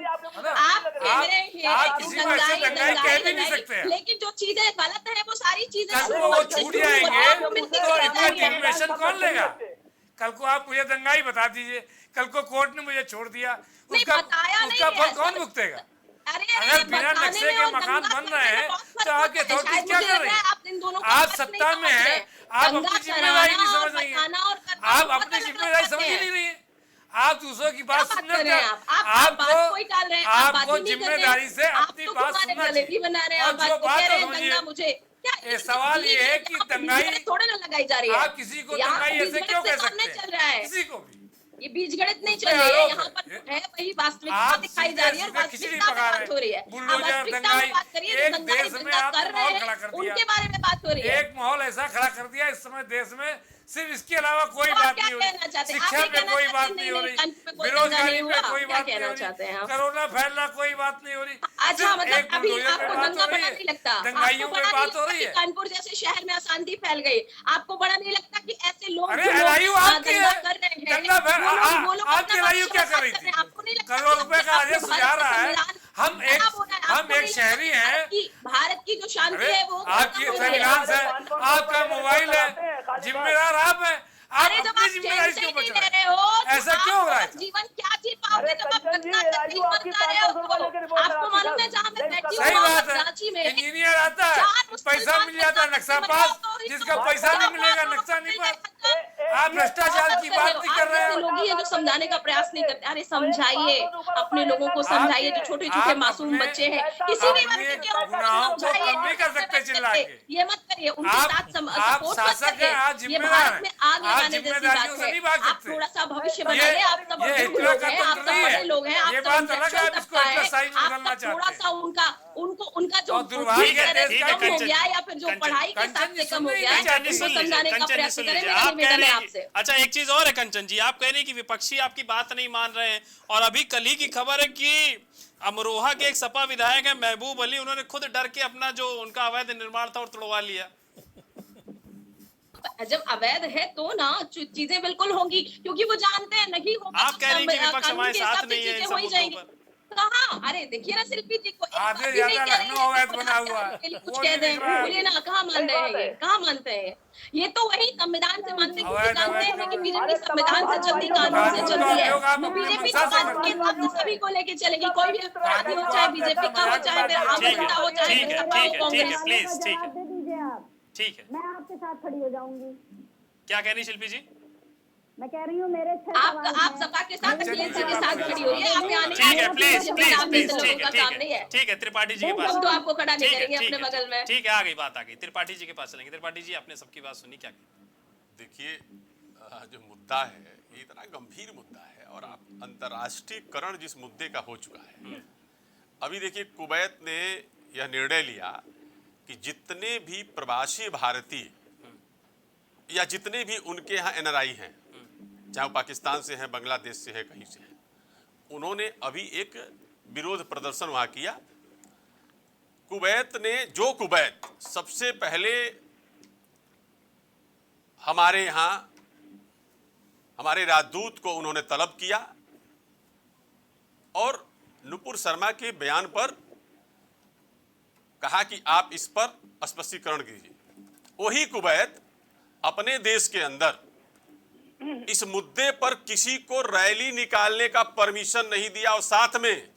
आप किसी को ऐसे दंगाई कह भी नहीं सकते। लेकिन जो चीजें गलत है वो सारी चीजें कल को वो छूट जाएंगे तो इतना डिफर्मेशन कौन लेगा? कल को आप मुझे दंगाई बता दीजिए, कल को कोर्ट ने मुझे छोड़ दिया, उसका फल कौन भुगतेगा? अगर बिना नक्शे के मकान बन रहे हैं तो आपकी अथॉरिटी क्या कर रही है? आप सत्ता में है, आप अपनी जिम्मेदारी नहीं समझ रही है, आप अपनी जिम्मेदारी समझ ही नहीं रही है, आप दूसरों की बात सुनना आपको जिम्मेदारी से अपनी बात सुनना चाहिए। और जो बात समझिए, ये सवाल ये है कि दंगाई थोड़े ना लगाई जा रही है। आप किसी को दंगाई ऐसे क्यों कह सकते हैं? किसी को भी ये बीज गणित नहीं चल रही है, यहाँ पर है वही वास्तविकता दिखाई जा रही है, वास्तविकता पे बात हो रही है। एक देश में आप माहौल खड़ा कर दिया, उनके बारे में बात हो रही है। एक माहौल ऐसा खड़ा कर दिया इस समय देश में, सिर्फ इसके अलावा कोई बात नहीं हो रही, शिक्षा पे कोई बात नहीं हो रही, बेरोजगारी पे कोई बात नहीं हो रही, कोरोना फैलना कोई बात नहीं हो रही। अच्छा मतलब अभी आपको दंगा बड़ा नहीं लगता? दंगाइयों पे बात हो रही है। कानपुर जैसे शहर में अशांति फैल गई, आपको बड़ा नहीं लगता कि ऐसे लोग अरे एलआईयू आपकी है, आपकी एलआईयू क्या कर रही थी? करोड़ रुपए का आदेश सुझा रहा है। हम एक शहरी हैं, भारत की जो शांति है वो आपकी संविधान से, आपका मोबाइल है, जिम्मेदार आप हैं, आप अपनी जिम्मेदारी क्यों बच रहे हो? ऐसा क्यों हो रहा है? जीवन क्या जी पाओगे जब आप आपको मालूम है जहाँ मैं बैठी सही बात है, इंजीनियर आता है, पैसा मिल जाता है, नक्शा पास, जिसका पैसा नहीं मिलेगा नक्शा नहीं पास। आप भ्रष्टाचार की बात नहीं कर रहे हो। लोग ही जो समझाने का प्रयास नहीं करते। अरे समझाइए, अपने लोगों को समझाइए, जो छोटे छोटे मासूम बच्चे हैं, किसी भी वर्ग के नहीं कर सकते चिल्ला के। ये मत करिए, उनके साथ आप शासक हैं, आप जिम्मेदार हैं, आप जिम्मेदारियों से नहीं भाग सकते। आप थोड़ा सा भविष्य बनाइए, आप सब बड़े लोग हैं, आप थोड़ा सा उनका जो कम हो गया या फिर जो पढ़ाई के साथ से कम हो गया है, उसको समझाने का प्रयास करें। मेरा निवेदन है आपसे। अच्छा एक चीज और है कंचन जी, आप कह रहे हैं कि विपक्षी आपकी बात नहीं मान रहे हैं, और अभी कल ही की खबर है कि अमरोहा के एक सपा विधायक है महबूब अली, उन्होंने खुद डर के अपना जो उनका अवैध निर्माण था और तोड़वा लिया। जब अवैध है तो ना चीजें बिल्कुल होंगी, क्योंकि वो जानते हैं नहीं होगा। आप कह रही हैं कि विपक्ष हमारे साथ नहीं है, हो ही जाएंगी। कहाँ? अरे देखिए ना शिल्पी जी को, एक बात आधे भी नहीं ज्यादा कह रही लखनऊ अवैध है, बना हुआ है, कुछ वो कह नहीं दें, दिख रहा है। बोलिए ना, कहाँ मान रहे हैं ये, कहाँ मानते हैं ये तो वही संविधान से मानते हैं, क्योंकि जानते हैं कि बीजेपी संविधान से चलती, कानून से चलती है, तो बीजेपी समाज के तत्व सभी को लेके चलेगी, कोई भी अपराधी हो, चाहे बीजेपी का हो, चाहे फिर आम जनता हो, चाहे ठीक है, सपा हो, ठीक है, कांग्रेस। प्लीज, ठीक है, जवाब दे दीजिए आप, ठीक है। मैं आपके साथ खड़ी हो जाऊंगी। क्या कह रही शिल्पी जी? मैं कह रही हूँ मेरे आप सपा के साथ, टीएमसी के साथ खड़ी होइए, आप यहाँ नहीं ठीक है, आइए, प्लीज आप प्लीज नाम प्लीज, लेते ठीक लोगों है, का काम नहीं है। ठीक है, त्रिपाठी जी के पास, हम तो आपको खड़ा नहीं ठीक है, करेंगे ठीक अपने है, बगल में। ठीक है, आ गई बात, आ गई, त्रिपाठी जी के पास चलेंगे। त्रिपाठी जी, आपने सबकी बात सुनी, क्या देखिए, जो मुद्दा है ये इतना गंभीर मुद्दा है और आप अंतर्राष्ट्रीयकरण जिस मुद्दे का हो चुका है। अभी देखिए, कुवैत ने यह निर्णय लिया कि जितने भी प्रवासी भारतीय या जितने भी उनके यहाँ एनआरआई हैं, चाहे वो पाकिस्तान से हैं, बांग्लादेश से है, कहीं से है, उन्होंने अभी एक विरोध प्रदर्शन वहाँ किया। कुवैत सबसे पहले हमारे यहाँ हमारे राजदूत को उन्होंने तलब किया और नुपुर शर्मा के बयान पर कहा कि आप इस पर स्पष्टीकरण कीजिए। वही कुवैत अपने देश के अंदर इस मुद्दे पर किसी को रैली निकालने का परमिशन नहीं दिया और साथ में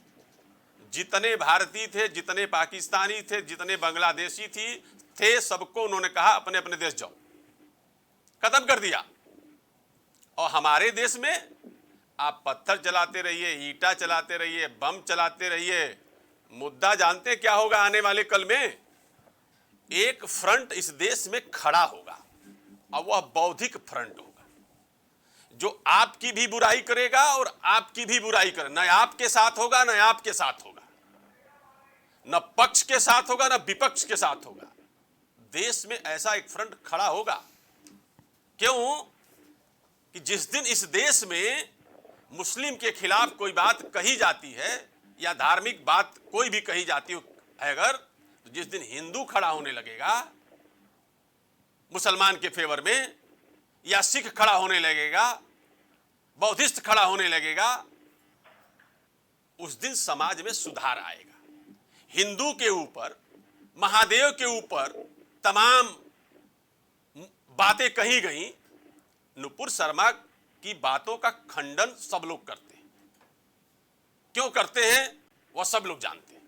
जितने भारतीय थे, जितने पाकिस्तानी थे, जितने बांग्लादेशी थे, सबको उन्होंने कहा अपने अपने देश जाओ, खत्म कर दिया। और हमारे देश में आप पत्थर चलाते रहिए, ईंटा चलाते रहिए, बम चलाते रहिए, मुद्दा जानते क्या होगा आने वाले कल में? एक फ्रंट इस देश में खड़ा होगा और वह बौद्धिक फ्रंट होगा जो आपकी भी बुराई करेगा और आपकी भी बुराई करेगा। न आपके साथ होगा, न आपके साथ होगा, न पक्ष के साथ होगा, न विपक्ष के साथ होगा। देश में ऐसा एक फ्रंट खड़ा होगा। क्यों? कि जिस दिन इस देश में मुस्लिम के खिलाफ कोई बात कही जाती है या धार्मिक बात कोई भी कही जाती है अगर, तो जिस दिन हिंदू खड़ा होने लगेगा मुसलमान के फेवर में, या सिख खड़ा होने लगेगा, बौद्धिस्ट खड़ा होने लगेगा, उस दिन समाज में सुधार आएगा। हिंदू के ऊपर, महादेव के ऊपर तमाम बातें कही गई। नुपुर शर्मा की बातों का खंडन सब लोग करते हैं। क्यों करते हैं वह सब लोग जानते हैं,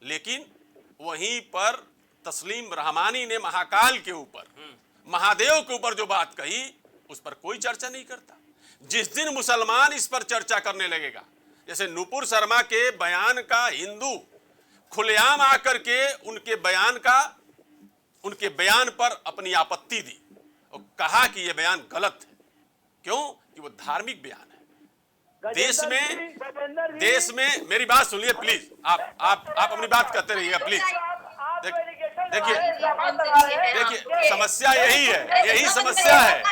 लेकिन वहीं पर तस्लीम रहमानी ने महाकाल के ऊपर, महादेव के ऊपर जो बात कही, उस पर कोई चर्चा नहीं करता। जिस दिन मुसलमान इस पर चर्चा करने लगेगा, जैसे नुपुर शर्मा के बयान का हिंदू खुलेआम आकर के उनके बयान पर अपनी आपत्ति दी और कहा कि यह बयान गलत है। क्यों? कि वो धार्मिक बयान है। देश में मेरी बात सुनिए प्लीज, आप अपनी बात करते रहिएगा प्लीज। देखिए, समस्या यही है, यही समस्या है।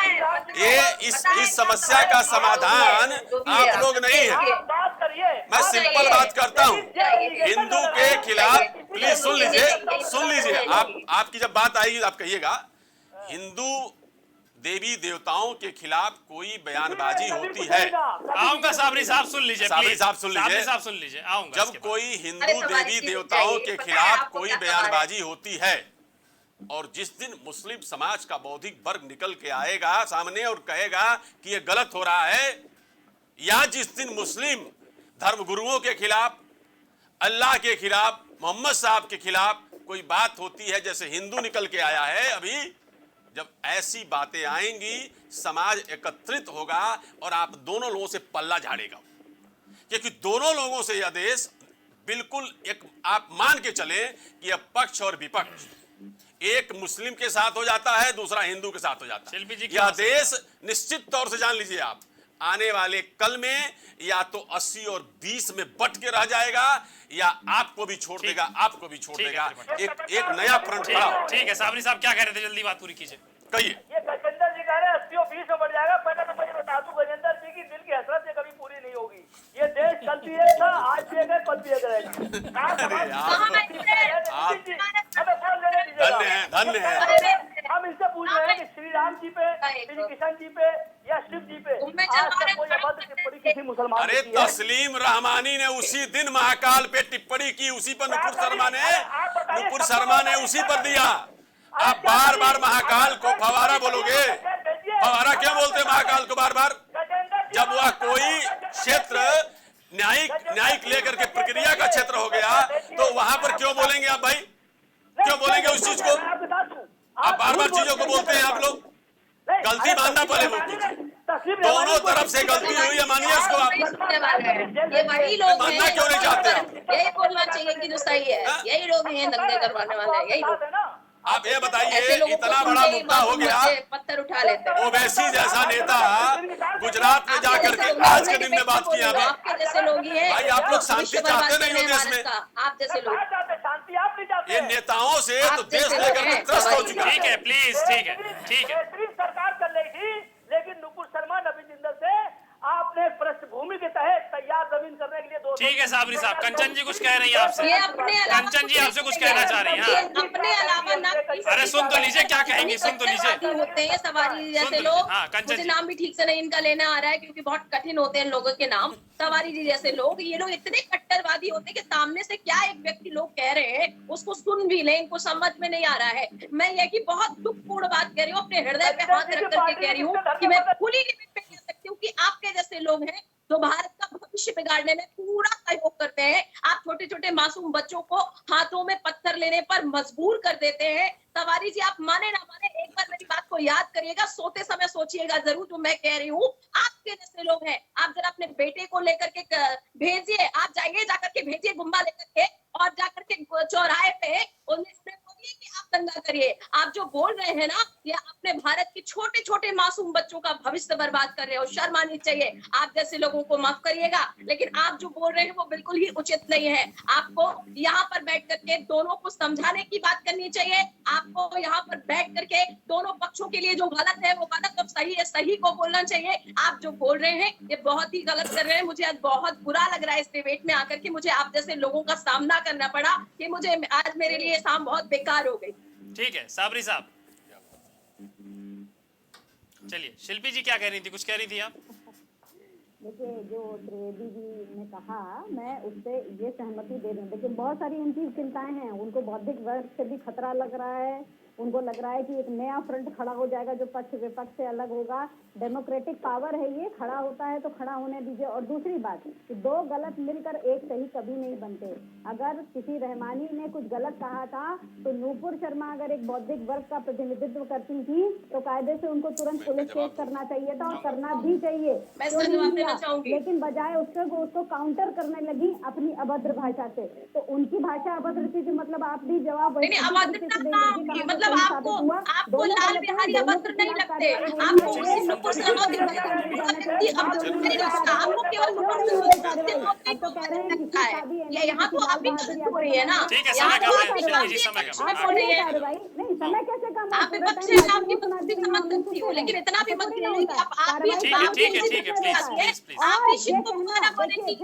ये इस समस्या का समाधान आप लोग नहीं है। मैं सिंपल बात करता हूं, हिंदू के खिलाफ, प्लीज सुन लीजिए। आपकी जब बात आएगी आप कहिएगा, हिंदू देवी देवताओं के खिलाफ कोई बयानबाजी होती है। आऊंगा साबरी साहब, सुन लीजिए, साबरी साहब सुन लीजिए। आऊंगा। जब कोई हिंदू देवी देवताओं के खिलाफ कोई बयानबाजी होती है और जिस दिन मुस्लिम समाज का बौद्धिक वर्ग निकल के आएगा सामने और कहेगा कि यह गलत हो रहा है, या जिस दिन मुस्लिम धर्मगुरुओं के खिलाफ, अल्लाह के खिलाफ, मोहम्मद साहब के खिलाफ कोई बात होती है, जैसे हिंदू निकल के आया है अभी, जब ऐसी बातें आएंगी समाज एकत्रित होगा और आप दोनों लोगों से पल्ला झाड़ेगा। क्योंकि दोनों लोगों से यह देश बिल्कुल एक, आप मान के चले कि यह पक्ष और विपक्ष एक मुस्लिम के साथ हो जाता है, दूसरा हिंदू के साथ हो जाता है। यह देश निश्चित तौर से जान लीजिए आप, आने वाले कल में या तो 80 और 20 में बट के रह जाएगा, या आपको भी छोड़ देगा, आपको भी छोड़ देगा। एक नया फ्रंट खड़ा। ठीक है साबरी साहब, क्या कह रहे थे? जल्दी बात पूरी कीजिए, कहिए। ये गजेंद्र जी कह रहे हैं 80 और 20 में बढ़ जाएगा। पहले तो मुझे बता दूं, गजेंद्र जी की दिल की हसरत ये कभी पूरी नहीं होगी। ये देश कल भी एक था, आज भी एक है, कल भी एक रहेगा। धन्य है। हम इनसे पूछ रहे हैं कि श्री राम जी पे, श्री किशन जी पे या शिव जी पे आज तक कोई अभद्र टिप्पणी किसी मुसलमान अरे ने की है। तस्लीम रहमानी ने उसी दिन महाकाल पे टिप्पणी की, उसी पर नुपुर शर्मा ने उसी पर दिया। आप बार बार महाकाल को फवारा बोलोगे? फवारा क्यों बोलते महाकाल को बार बार? जब वह कोई क्षेत्र न्यायिक लेकर के प्रक्रिया का क्षेत्र हो गया तो वहां पर क्यों बोलेंगे आप भाई? क्यों बोलेंगे उस चीज को? आप बार बार चीजों को बोलते हैं आप लोग। गलती मानना पड़े वो कीजिए। दोनों तरफ से गलती हुई है, मानिए उसको आप। ये वही लोग मानना हैं, क्यों नहीं चाहते आप? यही बोलना चाहिए कि जो सही है, यही लोग हैं दंगे करवाने वाले, यही लोग। आप ये ऐसे बताइए, लोगों को इतना सुन बड़ा के ही मुद्दा हो मासूम गया, बच्चे पत्थर उठा लेते हैं। ओवैसी जैसा नेता गुजरात में जाकर के आज के दिन में बात किया। आपके जैसे लोग ही हैं भाई आप लोग शांति चाहते नहीं हो देश में। आप जैसे लोग, शांति आप नहीं चाहते। ये नेताओं से तो देश लेकर के त्रस्त हो चुका है। ठीक है, प्लीज, ठीक है, ठीक है। बेहतरीन सरकार कर रही थी, लेकिन नुपुर शर्मा नबी जिंदल से आपने पृष्ठभूमि के तहत तैयार जमीन करने के लिए ठीक है साबरी साहब, कंचन जी कुछ कह रही है आपसे। ये अपने अलावा कंचन जी आपसे कुछ कहना चाह रही हैं। अपने अलावा ना अरे सुन तो लीजिए क्या कहेंगी, सुन तो लीजिए। होते हैं सवारी जैसे तो लोग, हाँ, कंचन मुझे जी। नाम भी ठीक से नहीं इनका लेना आ रहा है क्योंकि बहुत कठिन होते हैं लोगों के नाम। सवारी जी जैसे लोग, ये लोग इतने कट्टरवादी होते हैं कि सामने से क्या एक व्यक्ति लोग कह रहे हैं उसको सुन भी लें, इनको समझ में नहीं आ रहा है। मैं यही बहुत दुखपूर्ण बात कह रही हूँ, अपने हृदय पे हाथ रख करके कह रही हूँ कि मैं खुली लिमिट पे कह सकती हूँ कि आपके जैसे लोग हैं जो भारत का भविष्य बिगाड़ने में पूरा सहयोग करते हैं। आप छोटे छोटे मासूम बच्चों को हाथों में पत्थर लेने पर मजबूर कर देते हैं। सवारी जी आप माने ना माने, एक बार मेरी बात को याद करिएगा, सोते समय सोचिएगा जरूर जो मैं कह रही हूँ। आपके जैसे लोग हैं, आप जरा अपने बेटे को लेकर के भेजिए, आप जाइए जाकर के भेजिए गुम्बा लेकर के और जाकर के चौराहे पे उन्हें बोलिए कि आप दंगा करिए। आप जो बोल रहे हैं ना, ये अपने भारत के छोटे छोटे मासूम बच्चों का भविष्य बर्बाद कर रहे हो। शर्म आनी चाहिए। आप जैसे लोगों को माफ करिएगा, लेकिन आप जो बोल रहे हैं वो बिल्कुल ही उचित नहीं है। आपको यहाँ पर बैठ करके दोनों को समझाने की बात करनी चाहिए। आपको यहाँ पर बैठ करके दोनों पक्षों के लिए जो गलत है वो गलत और सही है, सही को बोलना चाहिए। आप जो बोल रहे हैं ये बहुत ही गलत कर रहे हैं। मुझे आज बहुत बुरा लग रहा है इस डिबेट में आकर के मुझे आप जैसे लोगों का सामना करना पड़ा कि मुझे आज मेरे लिए शाम बहुत बेकार हो गई। ठीक है साबरी साहब, चलिए शिल्पी जी क्या कह रही थी, कुछ कह रही थी आप? देखिए जो त्रिवेदी जी ने कहा, मैं उससे ये सहमति दे रही हूँ। देखिए बहुत सारी उनकी चिंताएं हैं, उनको बौद्धिक वर्ग से भी खतरा लग रहा है। उनको लग रहा है कि एक नया फ्रंट खड़ा हो जाएगा जो पक्ष विपक्ष से अलग होगा। डेमोक्रेटिक पावर है, ये खड़ा होता है तो खड़ा होने दीजिए। और दूसरी बात कि दो गलत मिलकर एक सही कभी नहीं बनते। अगर किसी रहमानी ने कुछ गलत कहा था तो नुपुर शर्मा अगर एक बौद्धिक वर्ग का प्रतिनिधित्व करती थी तो कायदे से उनको तुरंत पुलिस केस करना चाहिए था और करना भी चाहिए। लेकिन बजाय उसको काउंटर करने लगी अपनी अभद्र भाषा से। तो उनकी भाषा अभद्र थी कि मतलब आप भी जवाब आपको लाल बिहारी अभद्र नहीं लगते, आपको नुपुर शर्मा ये यहाँ तो आप भी हो रही है ना। ठीक है, समय कम है, समय कम। आप विपक्ष है, आपकी विपक्ष का मत करती हो, लेकिन इतना भी मत करिए कि आप भी आप भी शिव को बुरा बोलेंगी।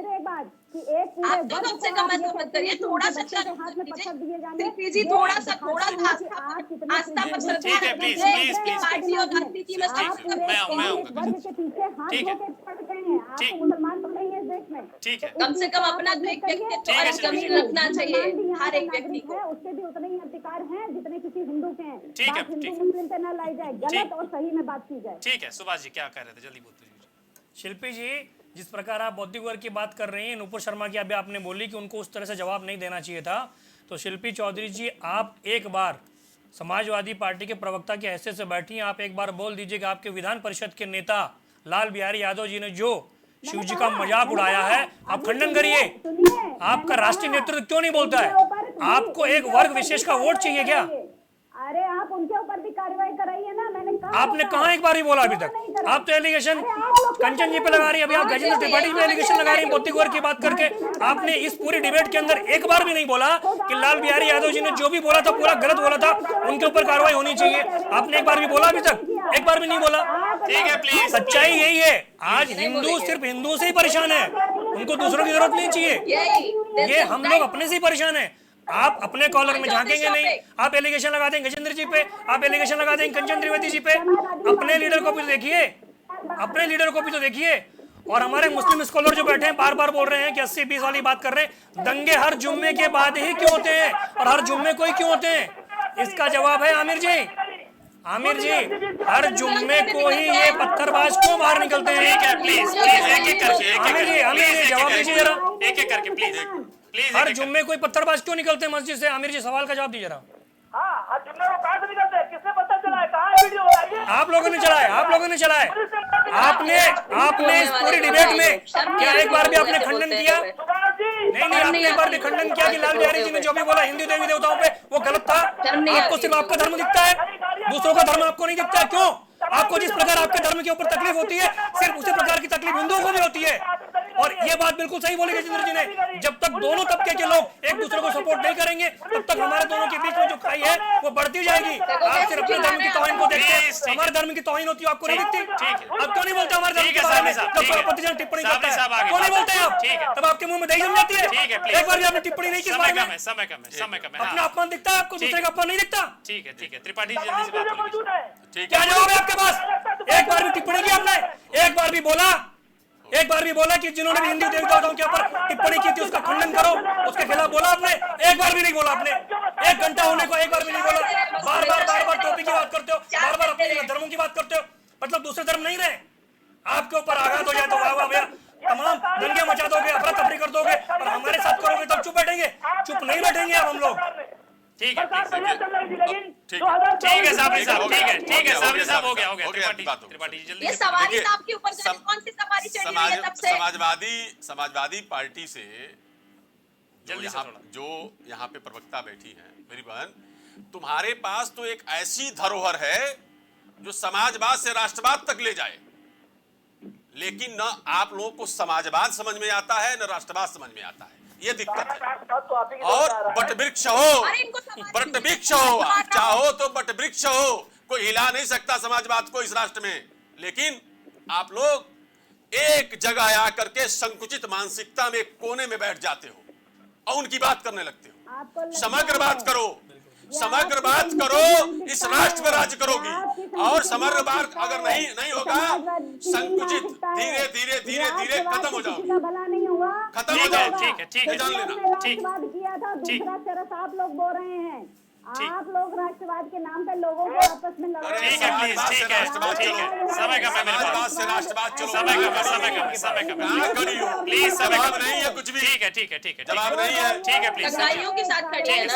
आप तो कम से कम ऐसा मत करिए, थोड़ा सा जी, थोड़ा सा आस्था पर सरकार पार्टी और राजनीति में ठीक है, कम से कम अपना जमीन रखना चाहिए हर एक व्यक्ति को। उसके भी उतने ही अधिकार हैं जितने किसी हिंदू के हैं। ठीक है, हिंदू मुस्लिम पे न लाई जाए, गलत और सही में बात की जाए। ठीक है, सुभाष जी क्या कह रहे थे, जल्दी बोलते रहिए। शिल्पी जी, जिस प्रकार आप बौद्धिक वर्ग की बात कर रही हैं, नुपुर शर्मा की अभी आपने बोली कि उनको उस तरह से जवाब नहीं देना चाहिए था, तो शिल्पी चौधरी जी आप एक बार समाजवादी पार्टी के प्रवक्ता की हैसियत से बैठी हैं, आप एक बार बोल दीजिए कि आपके विधान परिषद के नेता लाल बिहारी यादव जी ने जो शिव जी का मजाक उड़ाया है, आप खंडन करिए। आपका राष्ट्रीय नेतृत्व क्यों नहीं बोलता है? आपको एक वर्ग विशेष का वोट चाहिए क्या? अरे आप उनके ऊपर भी कार्रवाई कराइए ना। मैंने कहा आपने कहा एक बार ही बोला अभी तक? आप तो एलिगेशन कंचन जी पे लगा रही है, अभी आप गजेंद्र त्रिपाठी पे एलिगेशन लगा रही है बौद्धिक वर्ग की बात करके। आपने इस पूरी डिबेट के अंदर एक बार भी नहीं बोला कि लाल बिहारी यादव जी ने जो भी बोला था पूरा गलत बोला था, उनके ऊपर कार्रवाई होनी चाहिए। आपने एक बार भी बोला? अभी तक एक बार भी नहीं बोला। ठीक है, प्लीज। सच्चाई यही है, आज हिंदू सिर्फ हिंदू से ही परेशान है, उनको दूसरों की जरूरत नहीं चाहिए। ये हम लोग अपने से ही परेशान है। आप अपने कॉलर में झांकेंगे नहीं, आप एलिगेशन लगा देंगे गजेंद्र जी पे, आप एलिगेशन लगा देंगे कंचन त्रिवेदी जी पे। अपने लीडर को भी तो देखिए, अपने लीडर को भी तो देखिए। और हमारे मुस्लिम स्कॉलर जो बैठे हैं बार बार बोल रहे हैं कि 80-20 वाली बात कर रहे हैं। दंगे हर जुम्मे के बाद ही क्यों होते हैं और हर जुम्मे को ही क्यों होते हैं? इसका जवाब है आमिर जी, हर जुम्मे को ही ये पत्थरबाज क्यों बाहर निकलते हैं? ठीक है, प्लीज एक एक करके आमिर जी जवाब दीजिए जरा, एक एक करके प्लीज। हर जुम्मे कोई पत्थरबाज क्यों निकलते हैं मस्जिद से? आमिर जी सवाल का जवाब दीजिए जरा। हाँ, हर जुम्मे को कहाँ से निकलते हैं? किसने पता चला है? कहाँ वीडियो हो रहा है? आप लोगों ने चलाया, आपने इस पूरी डिबेट में क्या एक बार भी आपने खंडन किया? नहीं, आपने एक बार भी खंडन किया कि लाल बिहारी जी ने जो भी बोला हिंदू देवी देवताओं पे वो गलत था? आपको सिर्फ आपका धर्म दिखता है, दूसरों का धर्म आपको नहीं दिखता है, क्यों? आपको जिस प्रकार आपके धर्म के ऊपर तकलीफ होती है सिर्फ उसी प्रकार की तकलीफ हिंदुओं को भी होती है। और ये बात बिल्कुल सही बोली गजेंद्र जी ने, जब तक दोनों तबके के लोग एक दूसरे को सपोर्ट नहीं करेंगे तब तक हमारे दोनों के बीच में जो खाई है वो बढ़ती जाएगी। आप सिर्फ अपने धर्म की तौहीन को देखते हैं, हमारे धर्म की तौहीन होती है आपको नहीं दिखती? अब क्यों नहीं बोलते हमारे धर्म के बारे में? जब आपत्तिजनक टिप्पणी करता है क्यों नहीं बोलते आप? तब आपके मुंह में दही जम जाती है। एक बार भी आपने टिप्पणी नहीं की इस बारे में। समय कम है। अपना अपमान दिखता है आपको, दूसरे का अपमान नहीं दिखता? ठीक है, त्रिपाठी जी जल्दी से बात करिए। क्या जवाब है आपके पास? एक बार भी टिप्पणी की आपने? एक बार भी बोला कि जिन्होंने भी हिंदू देवताओं के ऊपर टिप्पणी की थी उसका खंडन करो, उसके खिलाफ बोला आपने? एक बार भी नहीं बोला आपने। 1 घंटा होने को एक बार भी नहीं बोला। बार बार टोपी की बात करते हो, बार अपने धर्मों की बात करते हो, मतलब दूसरे धर्म नहीं रहे। आपके ऊपर आघात हो जाए तो वाह भैया, तमाम दंगे मचा दोगे, अफरा तफरी कर दोगे, और हमारे साथ करोगे तब चुप बैठेंगे? चुप नहीं बैठेंगे अब हम लोग। ठीक है साबरी साहब, हो गया। त्रिपाठी जी जल्दी। ये सवारी साहब के ऊपर कौन सी सवारी चढ़ी हुई है तब से? समाजवादी पार्टी से जल्दी जो यहाँ पे प्रवक्ता बैठी हैं, मेरी बहन, तुम्हारे पास तो एक ऐसी धरोहर है जो समाजवाद से राष्ट्रवाद तक ले जाए, लेकिन न आप लोगों को समाजवाद समझ में आता है न राष्ट्रवाद समझ में आता है। ये दिक्कत है। और बटवृक्ष हो, आप चाहो तो बटवृक्ष हो, कोई हिला नहीं सकता समाजवाद को इस राष्ट्र में, लेकिन आप लोग एक जगह आकर के संकुचित मानसिकता में कोने में बैठ जाते हो और उनकी बात करने लगते हो। समग्र बात करो, इस राष्ट्र पर राज करोगी, और समग्र बात अगर नहीं होगा, संकुचित धीरे खत्म हो जाओगी, खत्म हो जाओगी। ठीक है, जान लेना। राष्ट्रवाद किया था, दूसरा चरस आप लोग बोल रहे हैं। आप लोग राष्ट्रवाद के नाम पे लोगों को आपस में लड़ा। ठीक है, प्लीज, ठीक है, समय कम है मेरे पास। समय कम है, प्लीज, समय कम नहीं है कुछ भी। ठीक है, जवाब नहीं है। ठीक है, प्लीज, संगाइयों के साथ खड़ी है ना।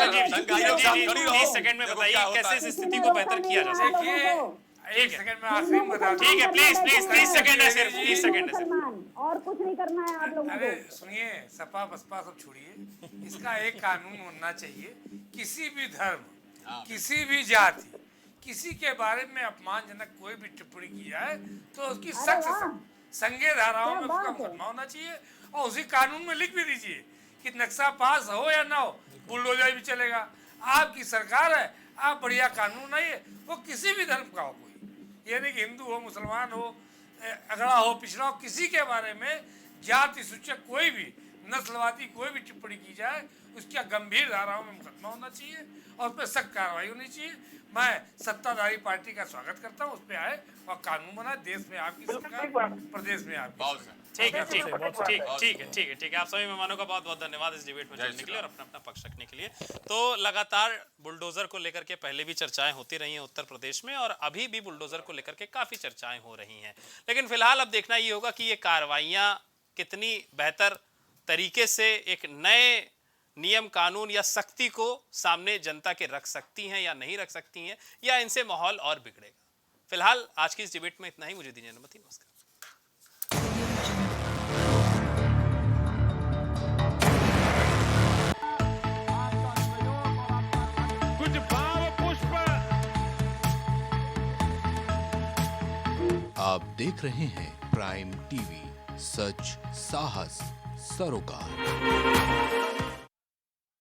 30 सेकंड में बताइए कैसे इस स्थिति को बेहतर किया जा सकता है। एक सेकंड में आखिरी में बता। ठीक है, प्लीज 30 सेकंड है सिर्फ, 30 सेकंड है सिर्फ। और कुछ नहीं करना है आप लोगों को। अरे सुनिए, सपा बसपा सब छोड़िए, इसका एक कानून होना चाहिए। किसी भी धर्म, किसी भी जाति, किसी के बारे में अपमानजनक कोई भी टिप्पणी की जाए तो उसकी सख्त संज्ञेय धाराओं में उसका मुकदमा होना चाहिए, और उसी कानून में लिख भी दीजिए कि नक्शा पास हो या ना हो, बुलडोजर भी चलेगा। आपकी सरकार है, आप बढ़िया कानून है, वो किसी भी धर्म का हो, कोई ये नहीं कि हिंदू हो, मुसलमान हो, अगड़ा हो, पिछड़ा हो, किसी के बारे में जाति सूचक कोई भी नस्लवादी कोई भी टिप्पणी की जाए उसका गंभीर धाराओं में मुकदमा होना चाहिए और उस पर सख्त कार्रवाई होनी चाहिए। मैं सत्ताधारी पार्टी का स्वागत करता हूँ, उस पर आए और कानून बनाए। देश में आपकी सरकार, प्रदेश में आपकी। ठीक है। आप सभी मेहमानों का बहुत बहुत धन्यवाद इस डिबेट में जुड़ने के लिए और अपना पक्ष रखने के लिए। तो लगातार बुलडोजर को लेकर के पहले भी चर्चाएं होती रही हैं उत्तर प्रदेश में, और अभी भी बुलडोजर को लेकर के काफी चर्चाएं हो रही हैं। लेकिन फिलहाल अब देखना ये होगा कि ये कार्रवाइयां कितनी बेहतर तरीके से एक नए नियम कानून या सख्ती को सामने जनता के रख सकती हैं या नहीं रख सकती हैं, या इनसे माहौल और बिगड़ेगा। फिलहाल आज की इस डिबेट में इतना ही। मुझे दीजिए अनुमति, नमस्कार। आप देख रहे हैं प्राइम टीवी, सच साहस सरोकार।